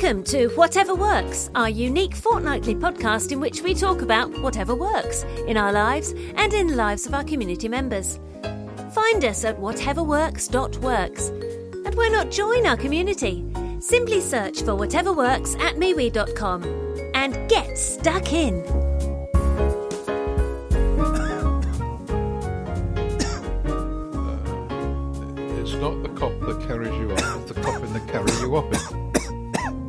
Welcome to Whatever Works, our unique fortnightly podcast in which we talk about whatever works in our lives and in the lives of our community members. Find us at whateverworks.works. And why not join our community? Simply search for Whatever Works at MeWe.com and get stuck in. It's not the cop that carries you off, it's the coffin that carries you off.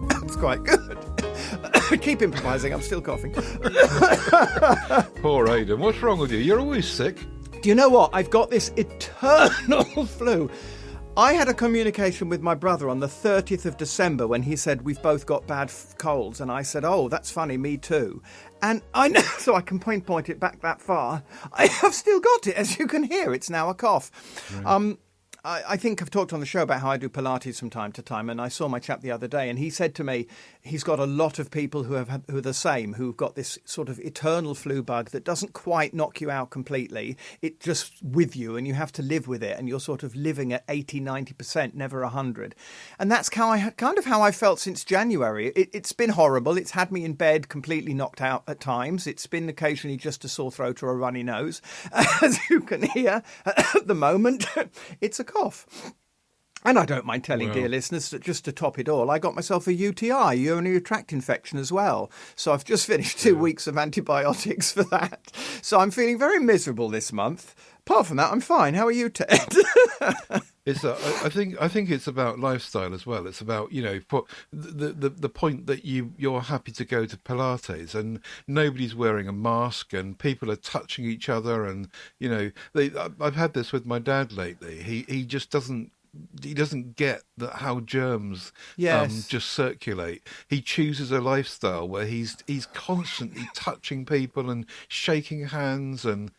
That's quite good. Keep improvising, I'm still coughing. Poor Aidan, what's wrong with you? You're always sick. Do you know what? I've got this eternal flu. I had a communication with my brother on the 30th of December when he said, we've both got bad colds. And I said, oh, that's funny, me too. And I know, so I can point it back that far. I have still got it, as you can hear. It's now a cough. Right. I think I've talked on the show about how I do Pilates from time to time, and I saw my chap the other day, and he said to me he's got a lot of people who are the same, who've got this sort of eternal flu bug that doesn't quite knock you out completely. It's just with you, and you have to live with it, and you're sort of living at 80, 90%, never 100. And that's how I felt since January. It's been horrible. It's had me in bed completely knocked out at times. It's been occasionally just a sore throat or a runny nose, as you can hear at the moment. It's a cough. And I don't mind telling dear listeners that just to top it all, I got myself a UTI, urinary tract infection as well. So I've just finished 2 weeks of antibiotics for that. So I'm feeling very miserable this month. Apart from that, I'm fine. How are you, Ted? I think it's about lifestyle as well. It's about, the point that you're happy to go to Pilates and nobody's wearing a mask and people are touching each other. And, I've had this with my dad lately. He just doesn't get how germs just circulate. He chooses a lifestyle where he's constantly touching people and shaking hands, and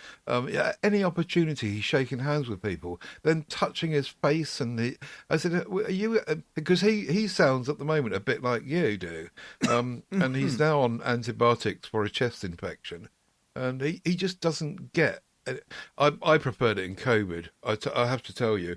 any opportunity he's shaking hands with people, then touching his face. And I said, "Are you?" Because he sounds at the moment a bit like you do, and he's now on antibiotics for a chest infection, and he just doesn't get. I preferred it in COVID. I have to tell you.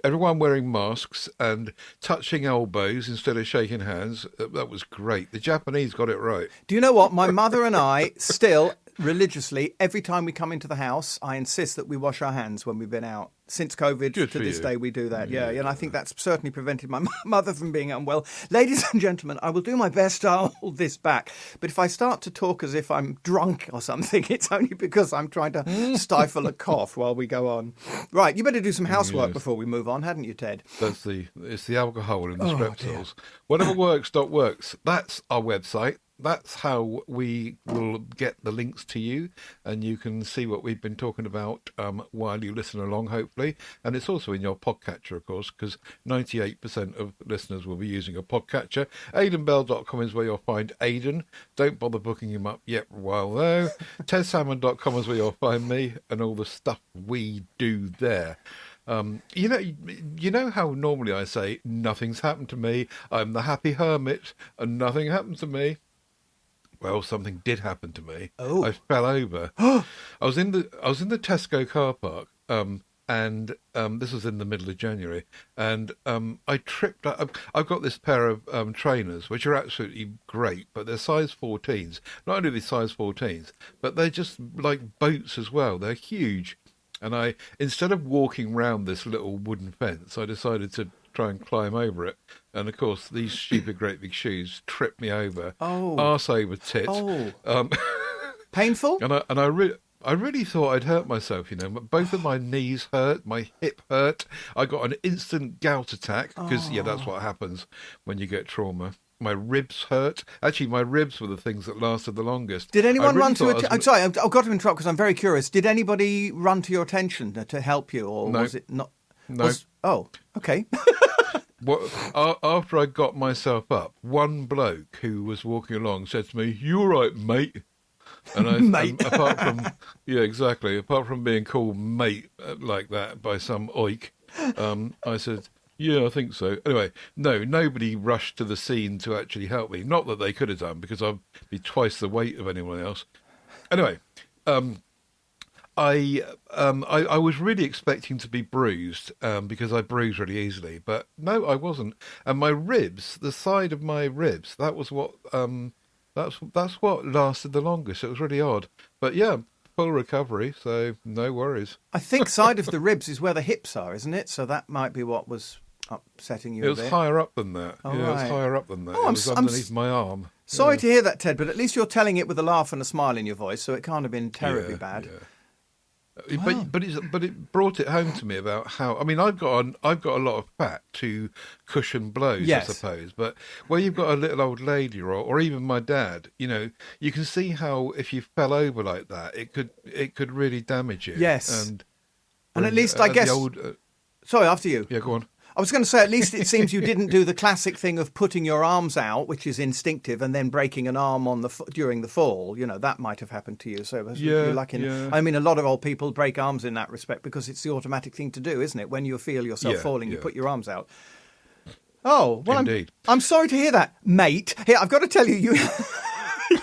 Everyone wearing masks and touching elbows instead of shaking hands. That was great. The Japanese got it right. Do you know what? My mother and I still, religiously, every time we come into the house, I insist that we wash our hands when we've been out. Since COVID, to this day, we do that. Yeah, and I think that's certainly prevented my mother from being unwell. Ladies and gentlemen, I will do my best to hold this back. But if I start to talk as if I'm drunk or something, it's only because I'm trying to stifle a cough while we go on. Right, you better do some housework before we move on, hadn't you, Ted? It's the alcohol in the strepsils. Whateverworks.works. That's our website. That's how we will get the links to you, and you can see what we've been talking about while you listen along, hopefully. And it's also in your podcatcher, of course, because 98% of listeners will be using a podcatcher. AidanBell.com is where you'll find Aidan. Don't bother booking him up yet while though. TedSalmon.com is where you'll find me and all the stuff we do there. You know how normally I say nothing's happened to me. I'm the happy hermit, and nothing happened to me. Well, something did happen to me. Oh. I fell over. I was in the Tesco car park, and this was in the middle of January, and I tripped. I've got this pair of trainers, which are absolutely great, but they're size 14s. Not only are they size 14s, but they're just like boats as well. They're huge. And instead of walking round this little wooden fence, I decided to try and climb over it. And of course, these stupid great big shoes tripped me over. Oh. Arse over tit. Oh. Painful? And I really thought I'd hurt myself, Both of my knees hurt, my hip hurt. I got an instant gout attack, because, that's what happens when you get trauma. My ribs hurt. Actually, my ribs were the things that lasted the longest. Did anyone run to your... I'm sorry, I've got to interrupt because I'm very curious. Did anybody run to your attention to help you, or was it not... No. Oh, okay. After I got myself up, one bloke who was walking along said to me, "You all right, mate?" And mate. Apart from being called mate like that by some oik, I said, "Yeah, I think so." Anyway, nobody rushed to the scene to actually help me. Not that they could have done, because I'd be twice the weight of anyone else. Anyway, I was really expecting to be bruised because I bruise really easily, but no, I wasn't. And my ribs, the side of my ribs, that was what that's what lasted the longest. It was really odd, but yeah, full recovery, so no worries. I think side of the ribs is where the hips are, isn't it? So that might be what was upsetting you. It was higher up than that. Oh, yeah, right. It was higher up than that. Oh, it was underneath my arm. Sorry to hear that, Ted, but at least you're telling it with a laugh and a smile in your voice, so it can't have been terribly bad. Yeah. But it brought it home to me about how, I mean, I've got a lot of fat to cushion blows, yes. I suppose. But where you've got a little old lady or even my dad, you know, you can see how if you fell over like that, it could really damage you. Yes, and at least I guess. Sorry, after you. Yeah, go on. I was going to say, at least it seems you didn't do the classic thing of putting your arms out, which is instinctive, and then breaking an arm on during the fall. You know, that might have happened to you. So you're lucky. Yeah. I mean, a lot of old people break arms in that respect because it's the automatic thing to do, isn't it? When you feel yourself falling, you put your arms out. Oh, well, indeed. I'm sorry to hear that, mate. Here, I've got to tell you.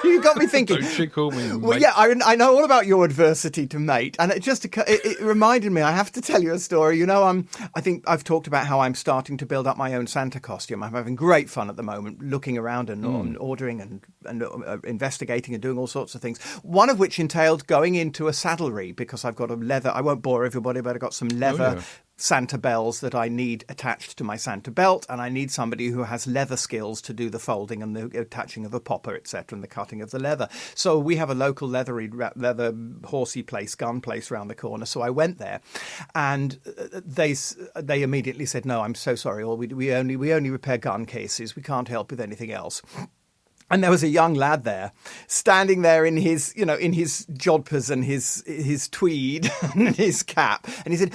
You got me thinking. Don't she call me mate? Well, yeah, I know all about your adversity to mate, and it reminded me. I have to tell you a story. You know, I think I've talked about how I'm starting to build up my own Santa costume. I'm having great fun at the moment, looking around and ordering and investigating and doing all sorts of things. One of which entailed going into a saddlery because I've got a leather. I won't bore everybody, but I've got some leather. Santa bells that I need attached to my Santa belt, and I need somebody who has leather skills to do the folding and the attaching of a popper, etc., and the cutting of the leather. So we have a local leather horsey place, gun place around the corner. So I went there, and they immediately said, "No, I'm so sorry. We only repair gun cases. We can't help with anything else." And there was a young lad there, standing there in his jodhpurs and his tweed and his cap. And he said,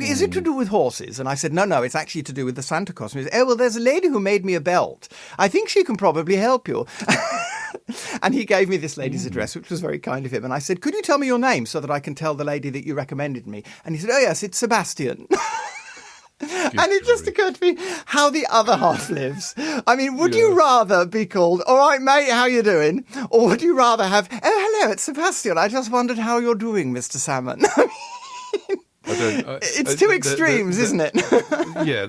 is it to do with horses? And I said, no, it's actually to do with the Santa costume. He said, well, there's a lady who made me a belt. I think she can probably help you. And he gave me this lady's address, which was very kind of him. And I said, could you tell me your name so that I can tell the lady that you recommended me? And he said, oh, yes, it's Sebastian. And it just occurred to me how the other half lives. I mean, would you rather be called, all right, mate, how you doing? Or would you rather have, oh, hello, it's Sebastian. I just wondered how you're doing, Mr. Salmon. It's two extremes, isn't it? Yeah,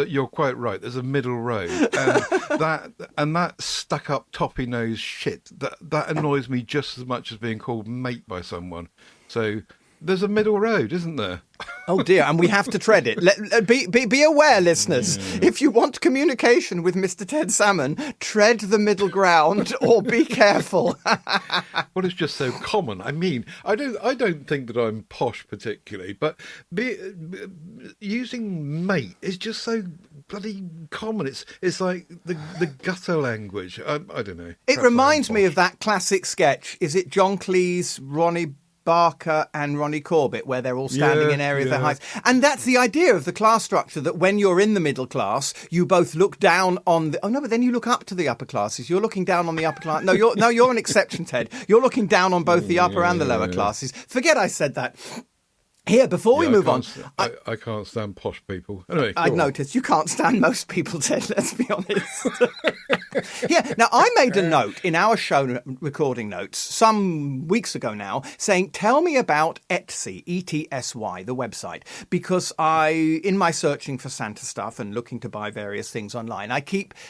you're quite right. There's a middle road, and that stuck up toppy nose shit that annoys me just as much as being called mate by someone. So there's a middle road, isn't there? Oh dear, and we have to tread it. Be aware, listeners. If you want communication with Mr. Ted Salmon, tread the middle ground or be careful. Well, it's just so common. I mean, I don't think that I'm posh particularly, but using mate is just so bloody common. It's like the gutter language. I don't know. It reminds me of that classic sketch. Is it John Cleese, Ronnie Barker and Ronnie Corbett, where they're all standing in areas of their heights. And that's the idea of the class structure, that when you're in the middle class, you both look down on the... Oh, no, but then you look up to the upper classes. You're looking down on the upper class. No, you're an exception, Ted. You're looking down on both the upper and the lower classes. Forget I said that. Here, before we move on... I can't stand posh people. Anyway, I noticed you can't stand most people, Ted, let's be honest. Yeah, now I made a note in our show recording notes some weeks ago now saying, tell me about Etsy, E-T-S-Y, the website, because in my searching for Santa stuff and looking to buy various things online,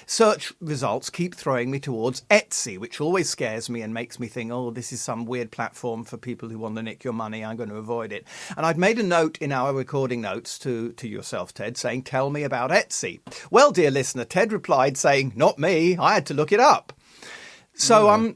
search results keep throwing me towards Etsy, which always scares me and makes me think, oh, this is some weird platform for people who want to nick your money. I'm going to avoid it. And I'd made a note in our recording notes to yourself, Ted, saying, tell me about Etsy. Well, dear listener, Ted replied saying, not me, I had to look it up. So,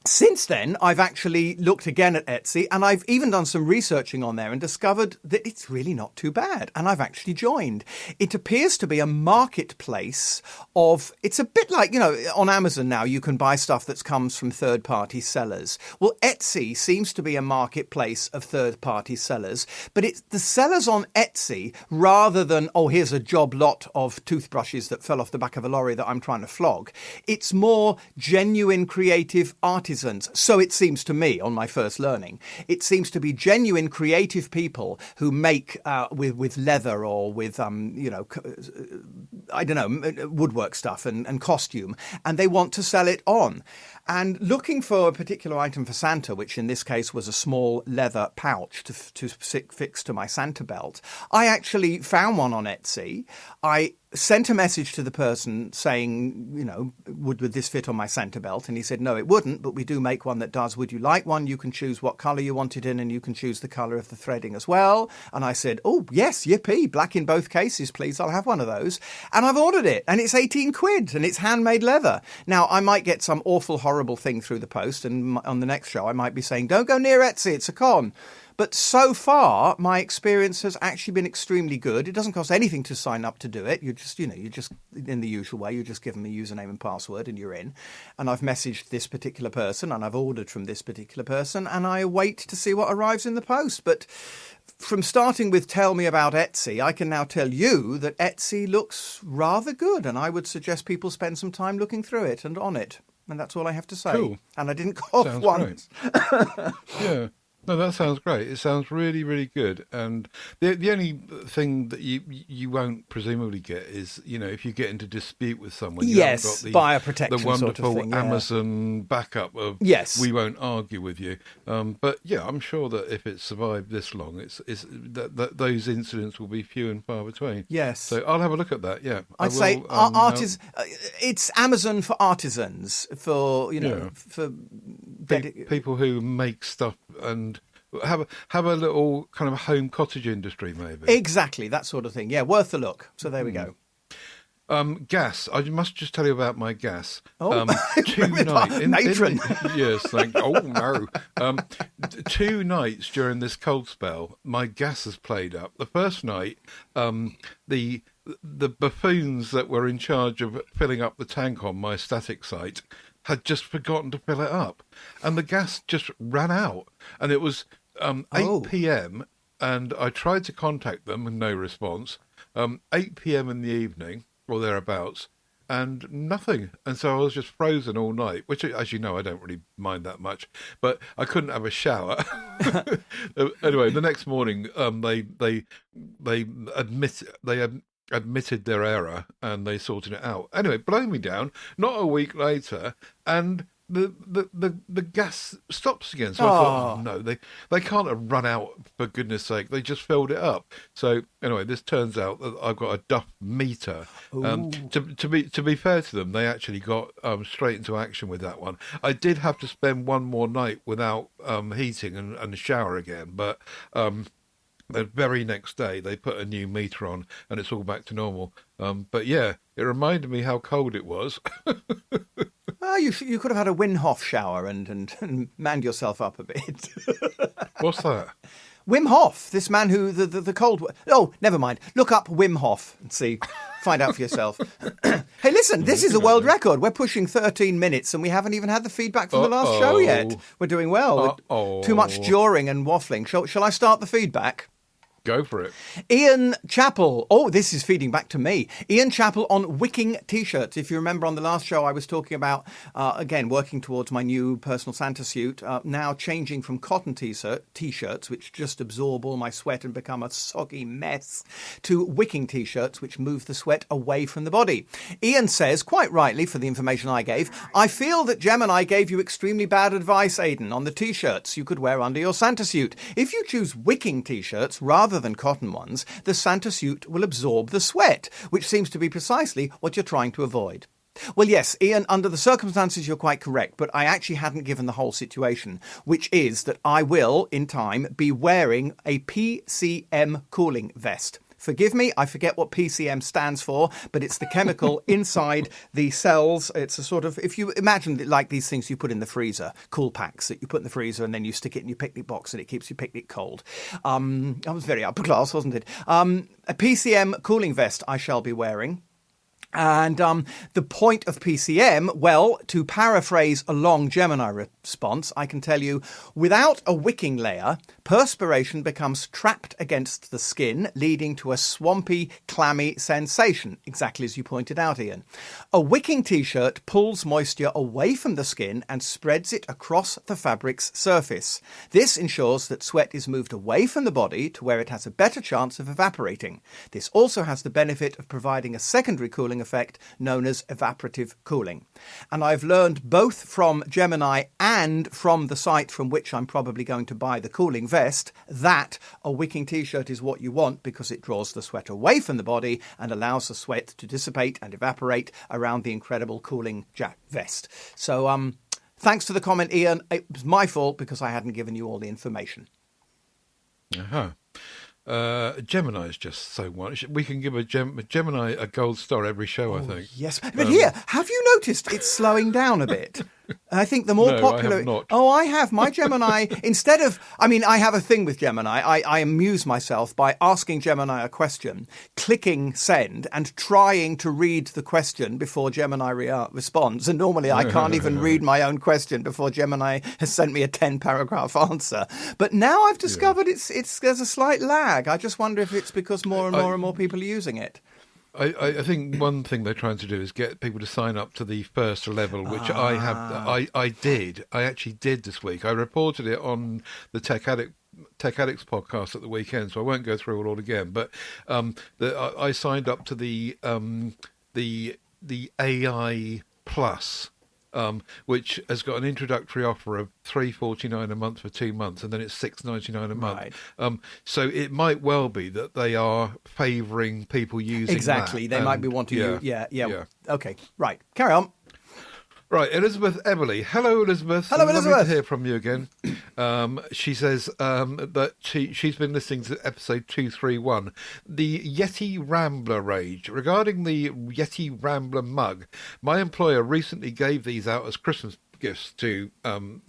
since then, I've actually looked again at Etsy, and I've even done some researching on there and discovered that it's really not too bad. And I've actually joined. It appears to be a marketplace it's a bit like, on Amazon now, you can buy stuff that comes from third-party sellers. Well, Etsy seems to be a marketplace of third-party sellers, but it's the sellers on Etsy, rather than, oh, here's a job lot of toothbrushes that fell off the back of a lorry that I'm trying to flog. It's more genuine, creative, artistic artisans. So it seems to me, on my first learning, it seems to be genuine creative people who make with leather or with, woodwork stuff and costume, and they want to sell it on. And looking for a particular item for Santa, which in this case was a small leather pouch to fix to my Santa belt, I actually found one on Etsy. I sent a message to the person saying, would this fit on my Santa belt? And he said, no, it wouldn't, but we do make one that does. Would you like one? You can choose what colour you want it in, and you can choose the colour of the threading as well. And I said, oh, yes, yippee, black in both cases, please. I'll have one of those. And I've ordered it, and it's 18 quid, and it's handmade leather. Now, I might get some awful, horrible thing through the post, and on the next show I might be saying, don't go near Etsy, it's a con. But so far, my experience has actually been extremely good. It doesn't cost anything to sign up to do it. You're just in the usual way. You just give them a username and password and you're in. And I've messaged this particular person and I've ordered from this particular person and I wait to see what arrives in the post. But from starting with Tell Me About Etsy, I can now tell you that Etsy looks rather good. And I would suggest people spend some time looking through it and on it. And that's all I have to say. Cool. And I didn't cough once. Yeah. No, that sounds great. It sounds really, really good. And the only thing that you won't presumably get is, if you get into dispute with someone, you haven't got buyer protection the wonderful sort of thing, Amazon backup of we won't argue with you. But yeah, I'm sure that if it's survived this long, it's that those incidents will be few and far between. Yes. So I'll have a look at that. Yeah, I'd say it's Amazon for artisans, for people who make stuff and have a little kind of home cottage industry, maybe. Exactly, that sort of thing. Yeah, worth a look. So there we go. Gas. I must just tell you about my gas. Oh, 2 nights. Matron. Yes, thank you. Oh, no. 2 nights during this cold spell, my gas has played up. The first night, the buffoons that were in charge of filling up the tank on my static site had just forgotten to fill it up. And the gas just ran out. And it was 8 p.m. and I tried to contact them and no response. 8 p.m. in the evening, or thereabouts, and nothing. And so I was just frozen all night, which, as you know, I don't really mind that much. But I couldn't have a shower. Anyway, the next morning, they admitted their error and they sorted it out. Anyway, blow me down. Not a week later, and the gas stops again. So I thought, oh, no, they can't have run out, for goodness sake. They just filled it up. So anyway, this turns out that I've got a Duff meter. To be fair to them, they actually got straight into action with that one. I did have to spend one more night without heating and shower again, but the very next day they put a new meter on and it's all back to normal. But yeah, it reminded me how cold it was. Well, you could have had a Wim Hof shower and manned yourself up a bit. What's that? Wim Hof, this man who the cold... Oh, never mind. Look up Wim Hof and see. Find out for yourself. Hey, listen, this is a world record. We're pushing 13 minutes and we haven't even had the feedback from the last show yet. We're doing well. Too much jawing and waffling. Shall I start the feedback? Go for it. Ian Chapple. Oh, this is feeding back to me. Ian Chapple on Wicking T-shirts. If you remember on the last show, I was talking about, again, working towards my new personal Santa suit, now changing from cotton T-shirts, which just absorb all my sweat and become a soggy mess, to wicking T-shirts, which move the sweat away from the body. Ian says, quite rightly, for the information I gave, I feel that Gem and I gave you extremely bad advice, Aidan, on the T-shirts you could wear under your Santa suit. If you choose wicking T-shirts rather than cotton ones, the Santa suit will absorb the sweat, which seems to be precisely what you're trying to avoid. Well, yes, Ian, under the circumstances, you're quite correct, but I actually hadn't given the whole situation, which is that I will, in time, be wearing a PCM cooling vest. Forgive me, I forget what PCM stands for, but it's the chemical inside the cells. It's a sort of, if you imagine it like these things you put in the freezer, cool packs that you put in the freezer and then you stick it in your picnic box and it keeps your picnic cold. That was very upper class, wasn't it? A PCM cooling vest I shall be wearing. And the point of PCM, well, to paraphrase a long Gemini response, I can tell you, without a wicking layer, perspiration becomes trapped against the skin, leading to a swampy, clammy sensation, exactly as you pointed out, Ian. A wicking t-shirt pulls moisture away from the skin and spreads it across the fabric's surface. This ensures that sweat is moved away from the body to where it has a better chance of evaporating. This also has the benefit of providing a secondary cooling effect known as evaporative cooling. And I've learned both from Gemini and from the site from which I'm probably going to buy the cooling vest that a wicking t-shirt is what you want because it draws the sweat away from the body and allows the sweat to dissipate and evaporate around the incredible cooling vest. So thanks for the comment, Ian. It was my fault because I hadn't given you all the information. Gemini is just so wonderful. We can give a Gemini a gold star every show, I think. Yes, but here, have you noticed it's slowing down a bit? I think the more popular... I have not. Oh, I have. My Gemini, instead of... I mean, I have a thing with Gemini. I amuse myself by asking Gemini a question, clicking send, and trying to read the question before Gemini responds. And normally I can't even read my own question before Gemini has sent me a 10-paragraph answer. But now I've discovered there's a slight lag. I just wonder if it's because more and more people are using it. I think one thing they're trying to do is get people to sign up to the first level, which I actually did this week. I reported it on the Tech Addicts podcast at the weekend, so I won't go through it all again. But I signed up to the AI Plus, which has got an introductory offer of $3.49 a month for 2 months, and then it's $6.99 a month. Right. So it might well be that they are favouring people using exactly. that. They might be wanting you. Yeah. Okay. Right. Carry on. Right, Elizabeth Everly. Hello, Elizabeth. Hello, Elizabeth. Lovely to hear from you again. She says that she's been listening to episode 231, the Yeti Rambler Rage. Regarding the Yeti Rambler mug, my employer recently gave these out as Christmas gifts to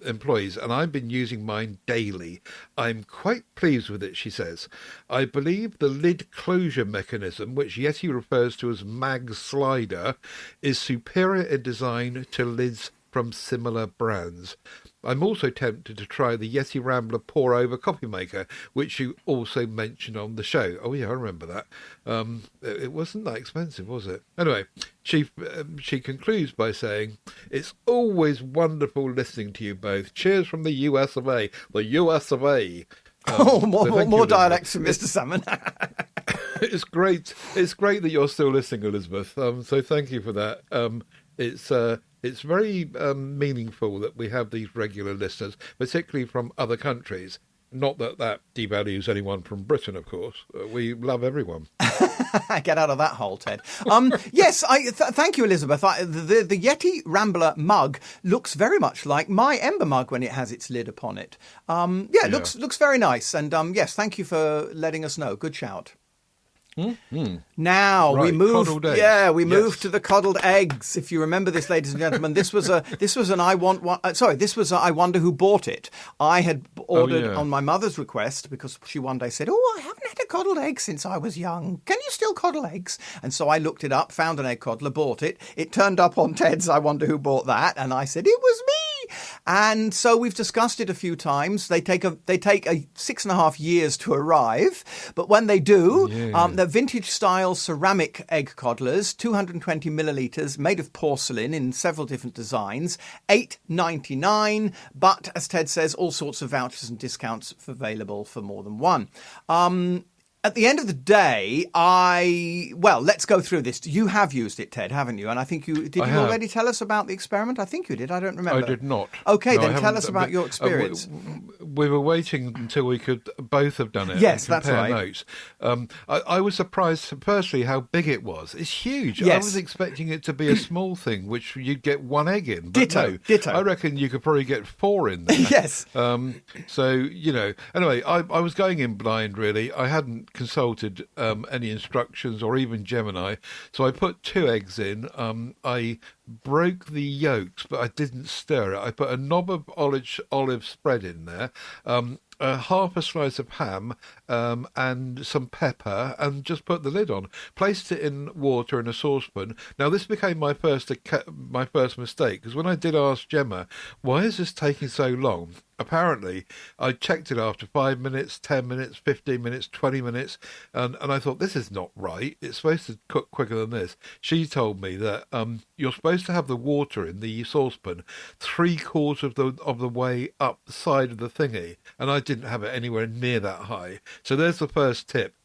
employees, and I've been using mine daily. I'm quite pleased with it, she says. I believe the lid closure mechanism, which Yeti refers to as mag slider, is superior in design to lids from similar brands. I'm also tempted to try the Yeti Rambler pour over coffee maker, which you also mentioned on the show. Oh yeah, I remember that. It wasn't that expensive, was it? Anyway, she concludes by saying, "It's always wonderful listening to you both. Cheers from the US of A. The US of A." More dialects from Mr. Salmon. It's great. It's great that you're still listening, Elizabeth. So thank you for that. It's very meaningful that we have these regular listeners, particularly from other countries. Not that devalues anyone from Britain, of course. We love everyone. Get out of that hole, Ted. Yes, thank you, Elizabeth. The Yeti Rambler mug looks very much like my Ember mug when it has its lid upon it. It looks very nice. And yes, thank you for letting us know. Good shout. Mm-hmm. Now right, we move. Moved to the coddled eggs. If you remember this, ladies and gentlemen, this was an I want one. This was a I wonder who bought it. I had ordered on my mother's request because she one day said, "Oh, I haven't had a coddled egg since I was young. Can you still coddle eggs?" And so I looked it up, found an egg coddler, bought it. It turned up on Ted's I wonder who bought that, and I said it was me. And so we've discussed it a few times. They take a 6.5 years to arrive, but when they do, they're vintage style ceramic egg coddlers, 220 millilitres, made of porcelain in several different designs, $8.99. But as Ted says, all sorts of vouchers and discounts available for more than one. At the end of the day, let's go through this. You have used it, Ted, haven't you? And I think you already tell us about the experiment? I think you did. I don't remember. I did not. Okay, then tell us about your experience. We were waiting until we could both have done it. Yes, and compare that's right. Notes. I was surprised, firstly, how big it was. It's huge. Yes. I was expecting it to be a small thing, which you'd get one egg in. But Ditto. I reckon you could probably get 4 in there. Yes. Anyway, I was going in blind, really. I hadn't consulted any instructions or even Gemini, so I put 2 eggs in. I broke the yolks, but I didn't stir it. I put a knob of olive spread in there. half a slice of ham and some pepper, and just put the lid on. Placed it in water in a saucepan. Now, this became my first mistake, because when I did ask Gemma, why is this taking so long? Apparently, I checked it after 5 minutes, 10 minutes, 15 minutes, 20 minutes, and I thought, this is not right. It's supposed to cook quicker than this. She told me that you're supposed to have the water in the saucepan 3/4 of the way up the side of the thingy, and I didn't have it anywhere near that high. So there's the first tip.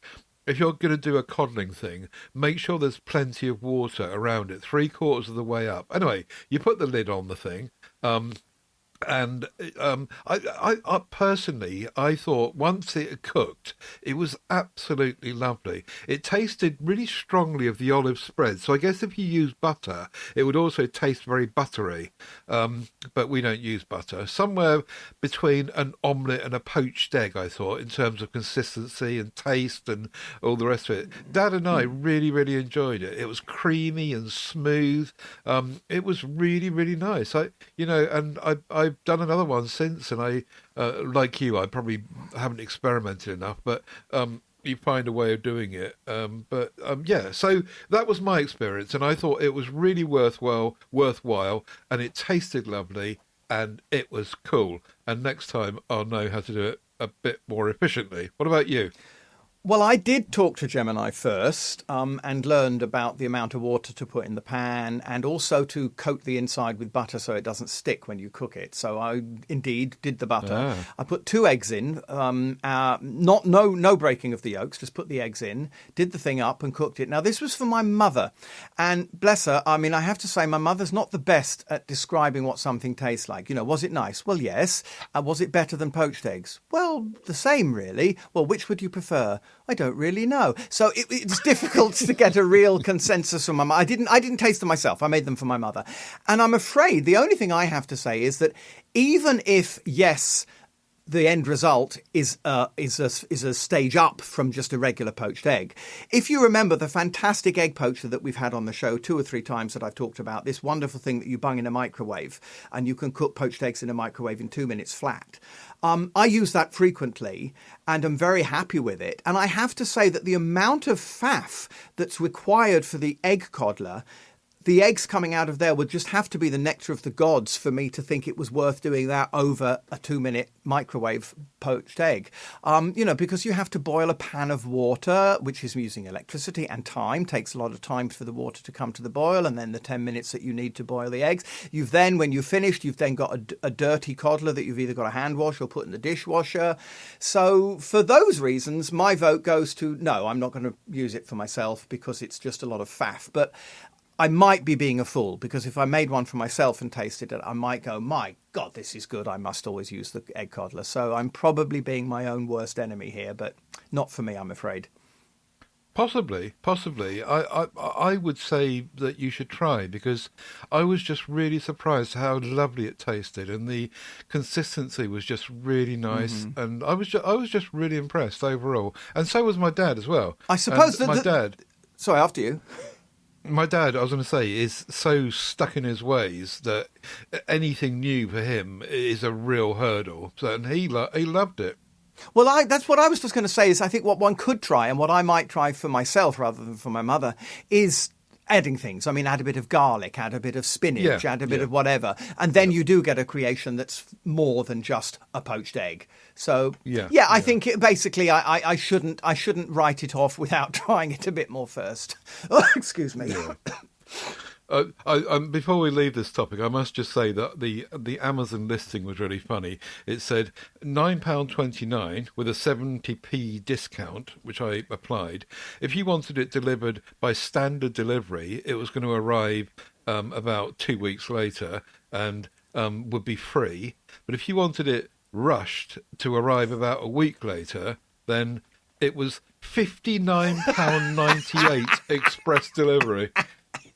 If you're going to do a codling thing, make sure there's plenty of water around it, 3/4 of the way up. Anyway, you put the lid on the thing. And I personally, I thought once it had cooked, it was absolutely lovely. It tasted really strongly of the olive spread. So I guess if you use butter, it would also taste very buttery. But we don't use butter. Somewhere between an omelette and a poached egg, I thought, in terms of consistency and taste and all the rest of it. Dad and I really, really enjoyed it. It was creamy and smooth. It was really, really nice. I've done another one since, and I, like you, I probably haven't experimented enough, but you find a way of doing it. So that was my experience, and I thought it was really worthwhile, and it tasted lovely, and it was cool. And next time I'll know how to do it a bit more efficiently. What about you? Well, I did talk to Gemini first and learned about the amount of water to put in the pan, and also to coat the inside with butter so it doesn't stick when you cook it. So I indeed did the butter. I put 2 eggs in, no breaking of the yolks, just put the eggs in, did the thing up and cooked it. Now, this was for my mother, and bless her, I mean, I have to say my mother's not the best at describing what something tastes like. You know, was it nice? Well, yes. Was it better than poached eggs? Well, the same, really. Well, which would you prefer? I don't really know. So it's difficult to get a real consensus from my mother. I didn't taste them myself. I made them for my mother. And I'm afraid the only thing I have to say is that even if, yes, the end result is a stage up from just a regular poached egg. If you remember the fantastic egg poacher that we've had on the show 2 or 3 times that I've talked about, this wonderful thing that you bung in a microwave, and you can cook poached eggs in a microwave in 2 minutes flat. I use that frequently and I'm very happy with it. And I have to say that the amount of faff that's required for the egg coddler, the eggs coming out of there would just have to be the nectar of the gods for me to think it was worth doing that over a 2-minute microwave poached egg. Because you have to boil a pan of water, which is using electricity and time, takes a lot of time for the water to come to the boil, and then the 10 minutes that you need to boil the eggs. When you've finished, you've then got a dirty coddler that you've either got to hand wash or put in the dishwasher. So for those reasons, my vote goes to no, I'm not going to use it for myself because it's just a lot of faff. But I might be being a fool, because if I made one for myself and tasted it, I might go, my God, this is good. I must always use the egg coddler. So I'm probably being my own worst enemy here, but not for me, I'm afraid. Possibly. I would say that you should try, because I was just really surprised how lovely it tasted, and the consistency was just really nice, and I was just really impressed overall. And so was my dad as well. I suppose that my dad. Sorry, after you. My dad, I was going to say, is so stuck in his ways that anything new for him is a real hurdle. So, and he loved it. Well, that's what I was just going to say, is I think what one could try, and what I might try for myself rather than for my mother, is adding things. I mean, add a bit of garlic, add a bit of spinach, add a bit of whatever. And then you do get a creation that's more than just a poached egg. So, I think basically I shouldn't write it off without trying it a bit more first. Oh, excuse me. Yeah. Before we leave this topic, I must just say that the Amazon listing was really funny. It said £9.29 with a 70p discount, which I applied. If you wanted it delivered by standard delivery, it was going to arrive about 2 weeks later and would be free. But if you wanted it rushed to arrive about a week later, then it was £59.98 express delivery.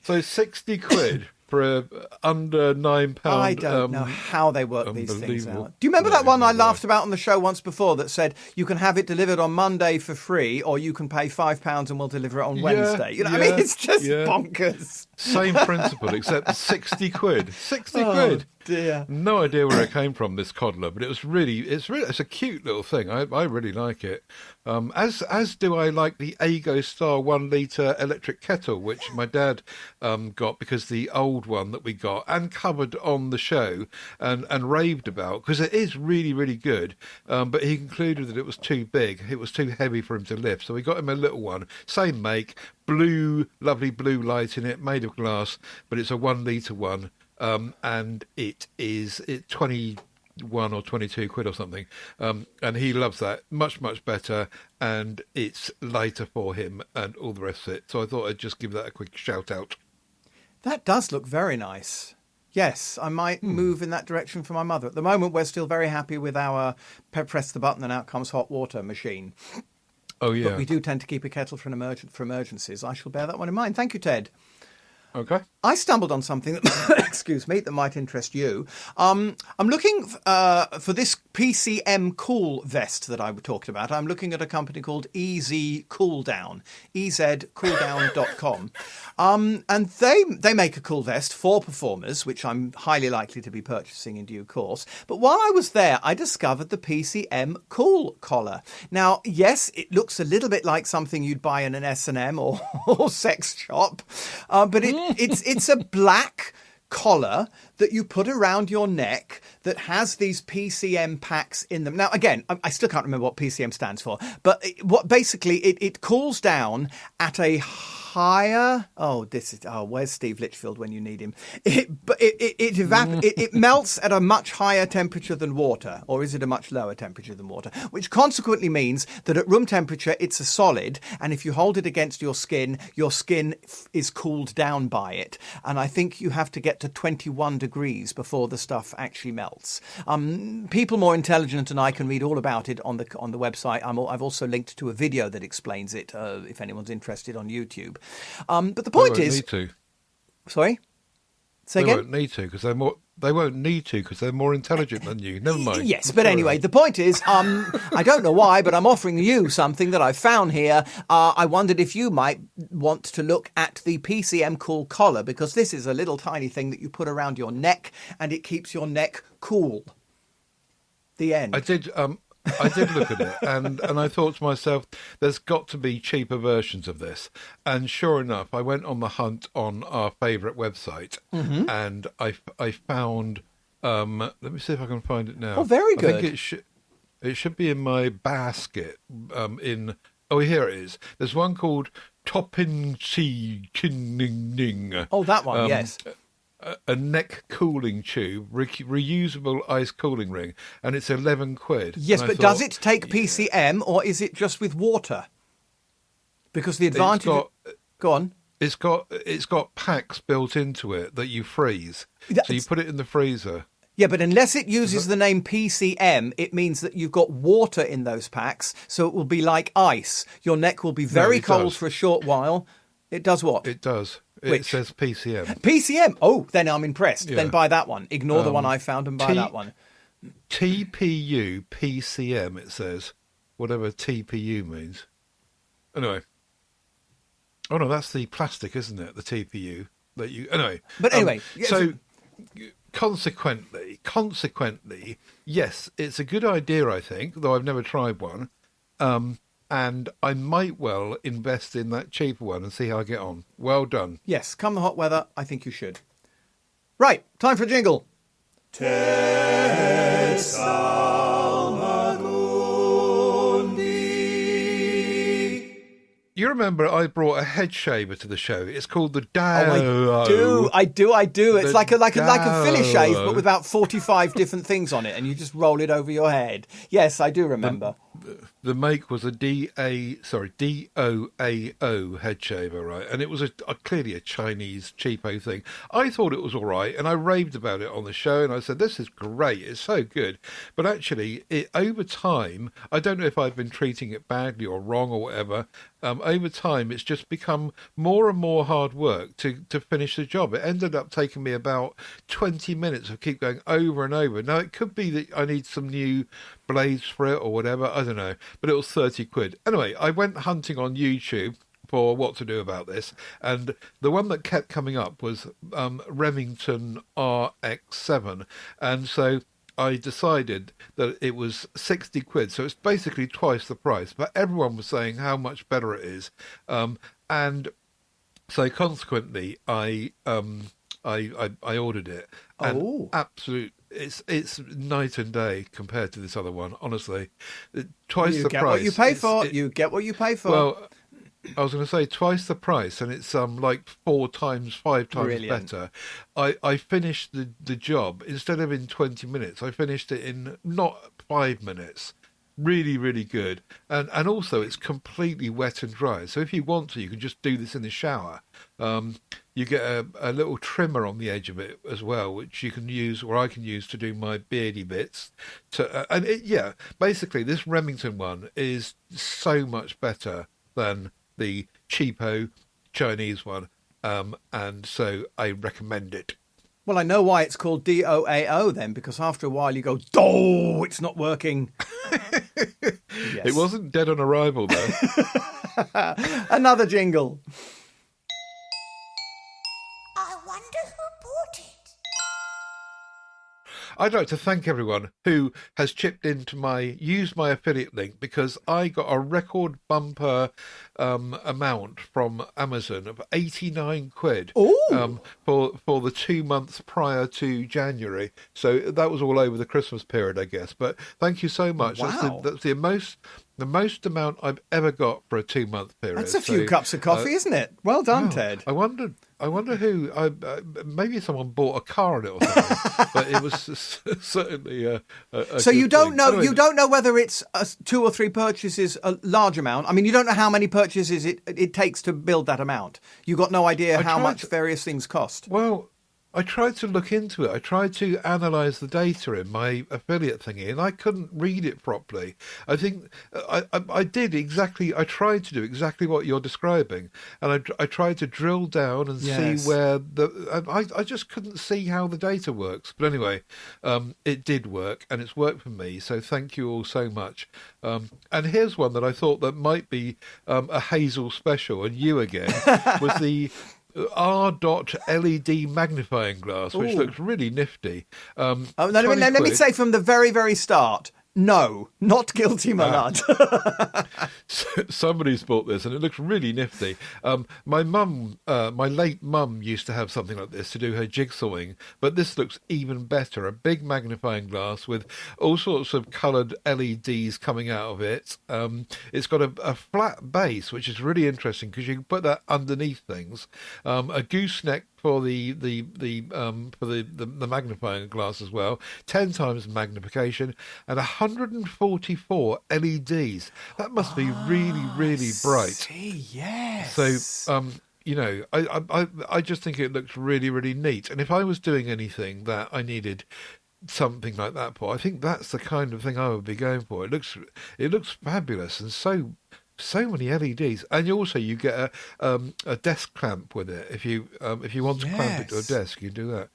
So 60 quid for under £9. I don't know how they work these things out. Do you remember that one I laughed about on the show once before that said you can have it delivered on Monday for free, or you can pay £5 and we'll deliver it on Wednesday? I mean, it's just bonkers. Same principle, except 60 quid. 60 quid. Dear. No idea where it came from, this coddler, but it's a cute little thing. I really like it. As do I like the Ago Star 1 litre electric kettle, which my dad got because the old one that we got and covered on the show and raved about, because it is really, really good. But he concluded that it was too big. It was too heavy for him to lift. So we got him a little one, same make, blue, lovely blue light in it, made of glass, but it's a 1 litre one. And it's 21 or 22 quid or something. And he loves that much, much better. And it's lighter for him and all the rest of it. So I thought I'd just give that a quick shout out. That does look very nice. Yes, I might move in that direction for my mother. At the moment, we're still very happy with our press the button and out comes hot water machine. Oh, yeah. But we do tend to keep a kettle for emergencies. I shall bear that one in mind. Thank you, Ted. Okay. I stumbled on something that, excuse me, that might interest you. I'm looking for this PCM Cool vest that I talked about. I'm looking at a company called EZ Cooldown, ezcooldown.com. And they make a cool vest for performers, which I'm highly likely to be purchasing in due course. But while I was there, I discovered the PCM Cool collar. Now, yes, it looks a little bit like something you'd buy in an S&M or sex shop, but it's a black collar that you put around your neck that has these PCM packs in them. Now, again, I still can't remember what PCM stands for, but it cools down at a higher. Where's Steve Litchfield when you need him? It melts at a much higher temperature than water, or is it a much lower temperature than water? Which consequently means that at room temperature it's a solid, and if you hold it against your skin is cooled down by it. And I think you have to get to 21 degrees before the stuff actually melts. People more intelligent than I can read all about it on the website. I've also linked to a video that explains it if anyone's interested on YouTube. But the point is, need to. Sorry, say they again. Won't need to because they're more. They won't need to because they're more intelligent than you. Never mind. Yes, but anyway, the point is, I don't know why, but I'm offering you something that I've found here. I wondered if you might want to look at the PCM Cool collar, because this is a little tiny thing that you put around your neck and it keeps your neck cool. The end. I did look at it, and I thought to myself, there's got to be cheaper versions of this. And sure enough, I went on the hunt on our favourite website, and I found. Let me see if I can find it now. Oh, very good. I think it should be in my basket. Here it is. There's one called Toppin Chi Ning. Oh, that one, yes. A neck cooling tube, reusable ice cooling ring, and it's 11 quid. Yes, but does it take PCM or is it just with water? Because the advantage... Go on. It's got packs built into it that you freeze. So you put it in the freezer. Yeah, but unless it uses the name PCM, it means that you've got water in those packs, so it will be like ice. Your neck will be very cold for a short while. It does what? It does. It says PCM. PCM? Oh, then I'm impressed. Yeah. Then buy that one. Ignore the one I found and buy that one. TPU PCM, it says. Whatever TPU means. Anyway. Oh, no, that's the plastic, isn't it? The TPU. Anyway. But anyway. So, consequently, yes, it's a good idea, I think, though I've never tried one. And I might well invest in that cheaper one and see how I get on. Well done. Yes, come the hot weather, I think you should. Right, time for a jingle. Ted Salmagundi. You remember I brought a head shaver to the show. It's called the Dow. Oh, I do. It's like a Philly shave, but with about 45 different things on it, and you just roll it over your head. Yes, I do remember. The make was a DOAO head shaver, right? And it was clearly a Chinese cheapo thing. I thought it was all right, and I raved about it on the show, and I said, this is great, it's so good. But actually, over time, I don't know if I've been treating it badly or wrong or whatever, over time, it's just become more and more hard work to finish the job. It ended up taking me about 20 minutes of keep going over and over. Now, it could be that I need some new blades for it or whatever, I don't know, but it was 30 quid. Anyway, I went hunting on YouTube for what to do about this, and the one that kept coming up was Remington RX7, and so I decided that it was 60 quid, so it's basically twice the price, but everyone was saying how much better it is, and so consequently I ordered it, and it's night and day compared to this other one, honestly. Twice the price. You get what you pay for. You get what you pay for. Well, I was going to say twice the price, and it's like 4 times, 5 times Brilliant. better. I finished the job, instead of in 20 minutes, I finished it in not 5 minutes. Really, really good. And also it's completely wet and dry. So if you want to, you can just do this in the shower. You get a little trimmer on the edge of it as well, which you can use, or I can use, to do my beardy bits. Basically this Remington one is so much better than the cheapo Chinese one, and so I recommend it. Well, I know why it's called DOAO then, because after a while you go, "Oh, it's not working." Yes. It wasn't dead on arrival, though. Another jingle. I wonder who bought it. I'd like to thank everyone who has chipped in to used my affiliate link, because I got a record bumper amount from Amazon of 89 quid for the 2 months prior to January. So that was all over the Christmas period, I guess. But thank you so much. Wow. That's the most amount I've ever got for a 2-month period. That's a few cups of coffee, isn't it? Well done, Ted. I wonder who. Maybe someone bought a car on it or something. But it was certainly a So you don't thing. know. Anyway, You don't know whether it's 2 or 3 purchases, a large amount. I mean, you don't know how many purchases it takes to build that amount. You got no idea how much various things cost. Well, I tried to look into it. I tried to analyse the data in my affiliate thingy, and I couldn't read it properly. I think I did exactly. I tried to do exactly what you're describing, and I tried to drill down and see where I just couldn't see how the data works. But anyway, it did work, and it's worked for me. So thank you all so much. And here's one that I thought that might be a Hazel special, and you again, was the R.LED magnifying glass, which looks really nifty. Let me say from the very, very start, no, not guilty, my lad. Somebody's bought this, and it looks really nifty. My late mum used to have something like this to do her jigsawing, but this looks even better. A big magnifying glass with all sorts of coloured LEDs coming out of it. It's got a flat base, which is really interesting because you can put that underneath things. A gooseneck for the magnifying glass as well, 10 times magnification, and 144 LEDs. That must be really, really bright. Yes. So, I just think it looks really, really neat. And if I was doing anything that I needed something like that for, I think that's the kind of thing I would be going for. It looks fabulous, and so many LEDs, and you get a desk clamp with it. If you want to clamp it to a desk, you can do that.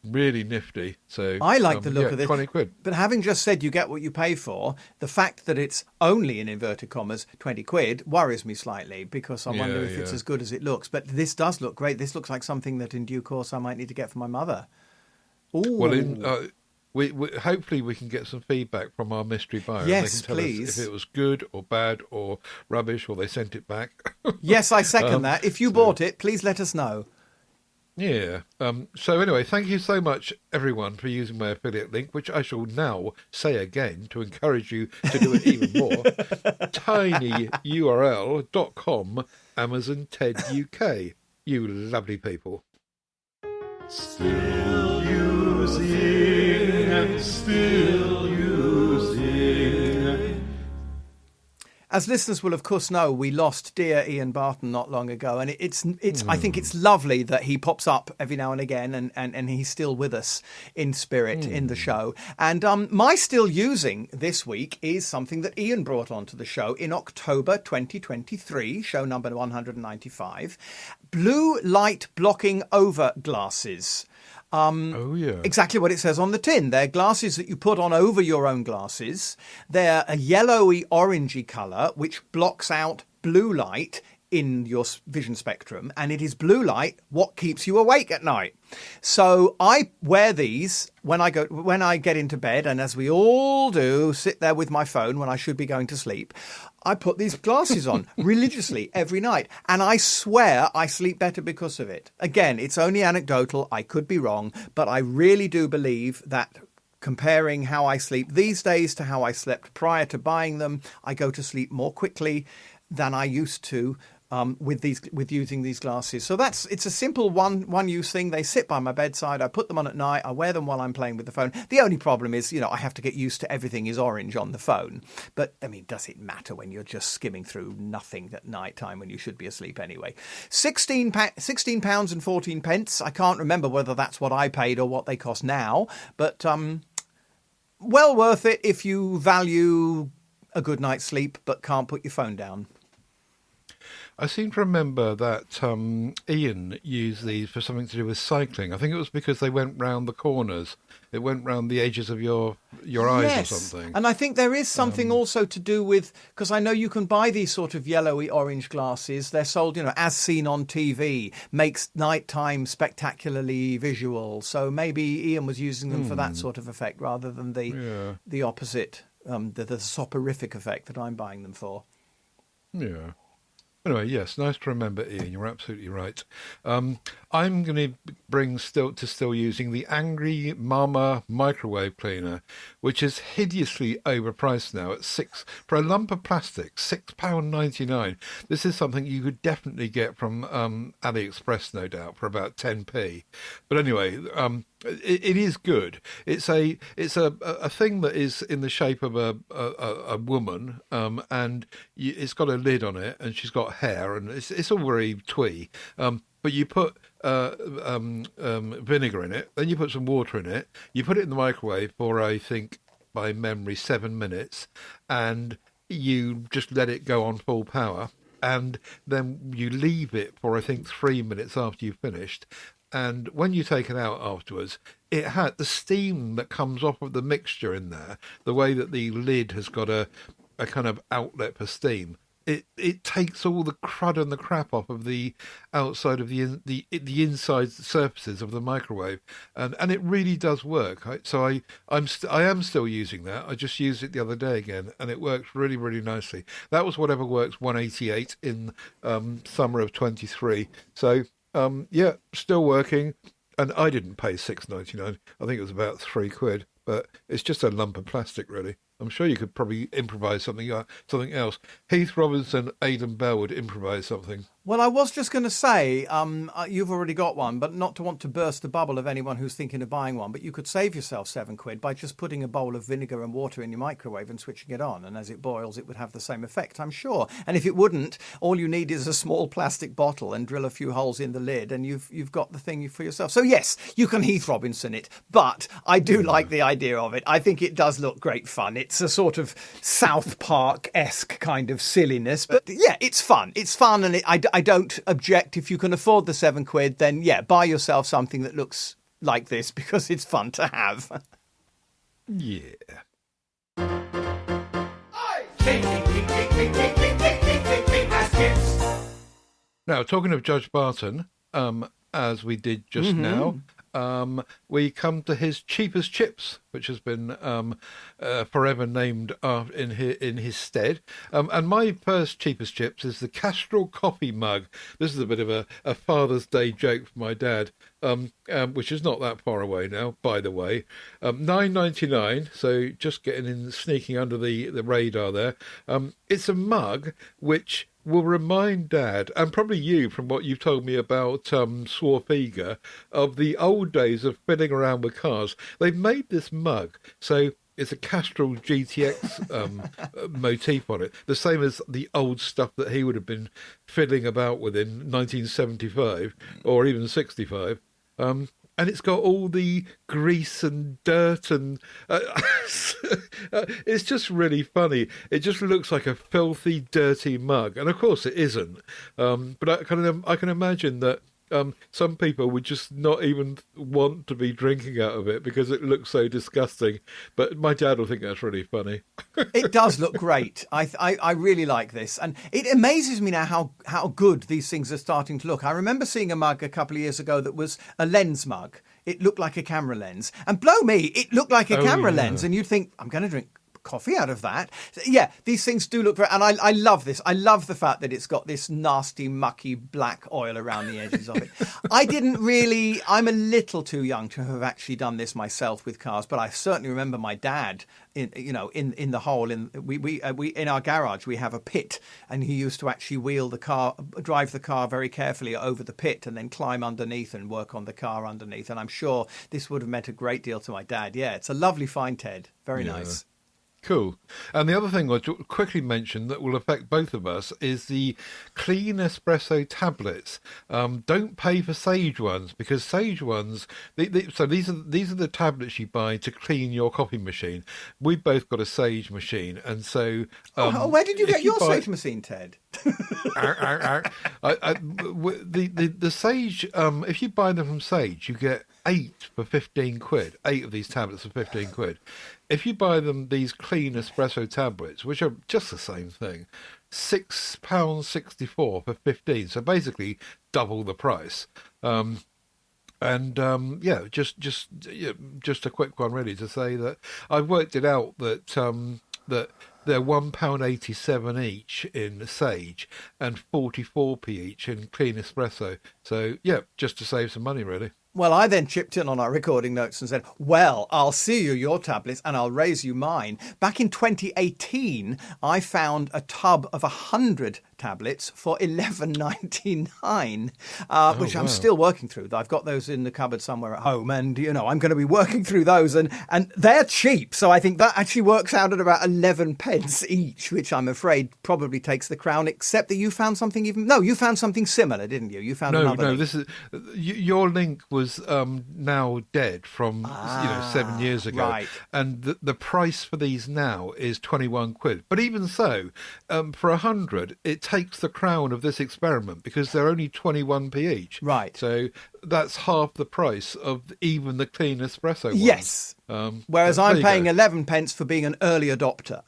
Really nifty. So I like the look of this. 20 quid. But having just said you get what you pay for, the fact that it's only, in inverted commas, 20 quid worries me slightly, because I wonder if it's as good as it looks. But this does look great. This looks like something that in due course I might need to get for my mother. Ooh. Well, we hopefully we can get some feedback from our mystery buyer. Yes, they can tell please. us if it was good or bad or rubbish, or they sent it back. Yes, I second that. If you bought it, please let us know. Yeah. So anyway, thank you so much, everyone, for using my affiliate link, which I shall now say again to encourage you to do it even more. tinyurl.com Amazon Ted UK. You lovely people. Still using and still using. As listeners will, of course, know, we lost dear Ian Barton not long ago, and it's. I think it's lovely that he pops up every now and again, and he's still with us in spirit in the show. And my still using this week is something that Ian brought onto the show in October 2023, show number 195, blue light blocking over glasses. Exactly what it says on the tin. They're glasses that you put on over your own glasses. They're a yellowy orangey colour which blocks out blue light in your vision spectrum, and it is blue light what keeps you awake at night. So I wear these when I get into bed, and as we all do, sit there with my phone when I should be going to sleep. I put these glasses on religiously every night, and I swear I sleep better because of it. Again, it's only anecdotal. I could be wrong, but I really do believe that comparing how I sleep these days to how I slept prior to buying them, I go to sleep more quickly than I used to with using these glasses. So it's a simple one use thing. They sit by my bedside. I put them on at night. I wear them while I'm playing with the phone. The only problem is, I have to get used to everything is orange on the phone. But I mean, does it matter when you're just skimming through nothing at night time when you should be asleep anyway? £16 and 14 pence. I can't remember whether that's what I paid or what they cost now, but well worth it if you value a good night's sleep but can't put your phone down. I seem to remember that Ian used these for something to do with cycling. I think it was because they went round the corners. It went round the edges of your eyes or something. And I think there is something also to do with, because I know you can buy these sort of yellowy orange glasses. They're sold, as seen on TV, makes nighttime spectacularly visual. So maybe Ian was using them for that sort of effect rather than the opposite, the soporific effect that I'm buying them for. Yeah. Anyway, yes, nice to remember, Ian. You're absolutely right. I'm going to bring still using the Angry Mama microwave cleaner, which is hideously overpriced now at for a lump of plastic, £6.99. This is something you could definitely get from AliExpress, no doubt, for about 10p. But anyway, it is good. It's a thing that is in the shape of a woman, and it's got a lid on it, and she's got hair, and it's all very twee. But you put vinegar in it, then you put some water in it, you put it in the microwave for, I think, by memory, 7 minutes, and you just let it go on full power, and then you leave it for, I think, 3 minutes after you've finished. And when you take it out afterwards, it had the steam that comes off of the mixture in there, the way that the lid has got a kind of outlet for steam. It takes all the crud and the crap off of the outside of the inside surfaces of the microwave, and it really does work. I am still using that. I just used it the other day again, and it works really, really nicely. That was Whatever Works 188 in summer of 23. So still working, and I didn't pay £6.99. I think it was about £3, but it's just a lump of plastic, really. I'm sure you could probably improvise something else. Heath Robinson, Aidan Bell would improvise something. Well, I was just going to say, you've already got one, but not to want to burst the bubble of anyone who's thinking of buying one, but you could save yourself £7 by just putting a bowl of vinegar and water in your microwave and switching it on, and as it boils, it would have the same effect, I'm sure. And if it wouldn't, all you need is a small plastic bottle and drill a few holes in the lid, and you've got the thing for yourself. So yes, you can Heath Robinson it, but I do like the idea of it. I think it does look great fun. It's a sort of South Park-esque kind of silliness, but yeah, it's fun. It's fun, and I don't object. If you can afford the £7, then yeah, buy yourself something that looks like this because it's fun to have. Yeah. Now, talking of Judge Barton, as we did just now, we come to his cheapest chips, which has been forever named in his stead. And my first cheapest chips is the Castrol coffee mug. This is a bit of a Father's Day joke for my dad, which is not that far away now, by the way. $9.99, so just sneaking under the radar there. It's a mug which will remind Dad, and probably you from what you've told me about Swarthega, of the old days of fiddling around with cars. They've made this mug, so it's a Castrol GTX motif on it, the same as the old stuff that he would have been fiddling about with in 1975 or even 65. And it's got all the grease and dirt and it's just really funny. It just looks like a filthy, dirty mug. And of course it isn't. But I can imagine that some people would just not even want to be drinking out of it because it looks so disgusting. But my dad will think that's really funny. It does look great. I really like this. And it amazes me now how good these things are starting to look. I remember seeing a mug a couple of years ago that was a lens mug. It looked like a camera lens. And blow me, it looked like a camera lens. And you'd think, I'm going to drink coffee out of that. Yeah, these things do look very... And I love this. I love the fact that it's got this nasty, mucky black oil around the edges of it. I'm a little too young to have actually done this myself with cars, but I certainly remember my dad in the hole. We in our garage, we have a pit, and he used to actually drive the car very carefully over the pit and then climb underneath and work on the car underneath. And I'm sure this would have meant a great deal to my dad. Yeah, it's a lovely find, Ted. Very nice. Cool. And the other thing I'll quickly mention that will affect both of us is the clean espresso tablets. Don't pay for Sage ones, because Sage ones... so these are the tablets you buy to clean your coffee machine. We've both got a Sage machine, and so... where did you get your Sage machine, Ted? The Sage, if you buy them from Sage, you get 8 for 15 quid. 8 of these tablets for 15 quid. If you buy them, these clean espresso tablets, which are just the same thing, £6.64 for 15. So basically double the price. Just a quick one really to say that I've worked it out that that they're £1.87 each in Sage and 44p each in clean espresso. So yeah, just to save some money really. Well, I then chipped in on our recording notes and said, well, I'll see you your tablets and I'll raise you mine. Back in 2018, I found a tub of 100 tablets for $11.99, which I'm still working through. I've got those in the cupboard somewhere at home, and I'm going to be working through those, and they're cheap. So I think that actually works out at about 11 pence each, which I'm afraid probably takes the crown. Except that you found something you found something similar, didn't you? You found another. No, this is your link was now dead from 7 years ago, right? And the price for these now is 21 quid. But even so, for 100, it takes the crown of this experiment because they're only 21p each. Right. So that's half the price of even the clean espresso ones. Yes. Whereas I'm paying 11 pence for being an early adopter.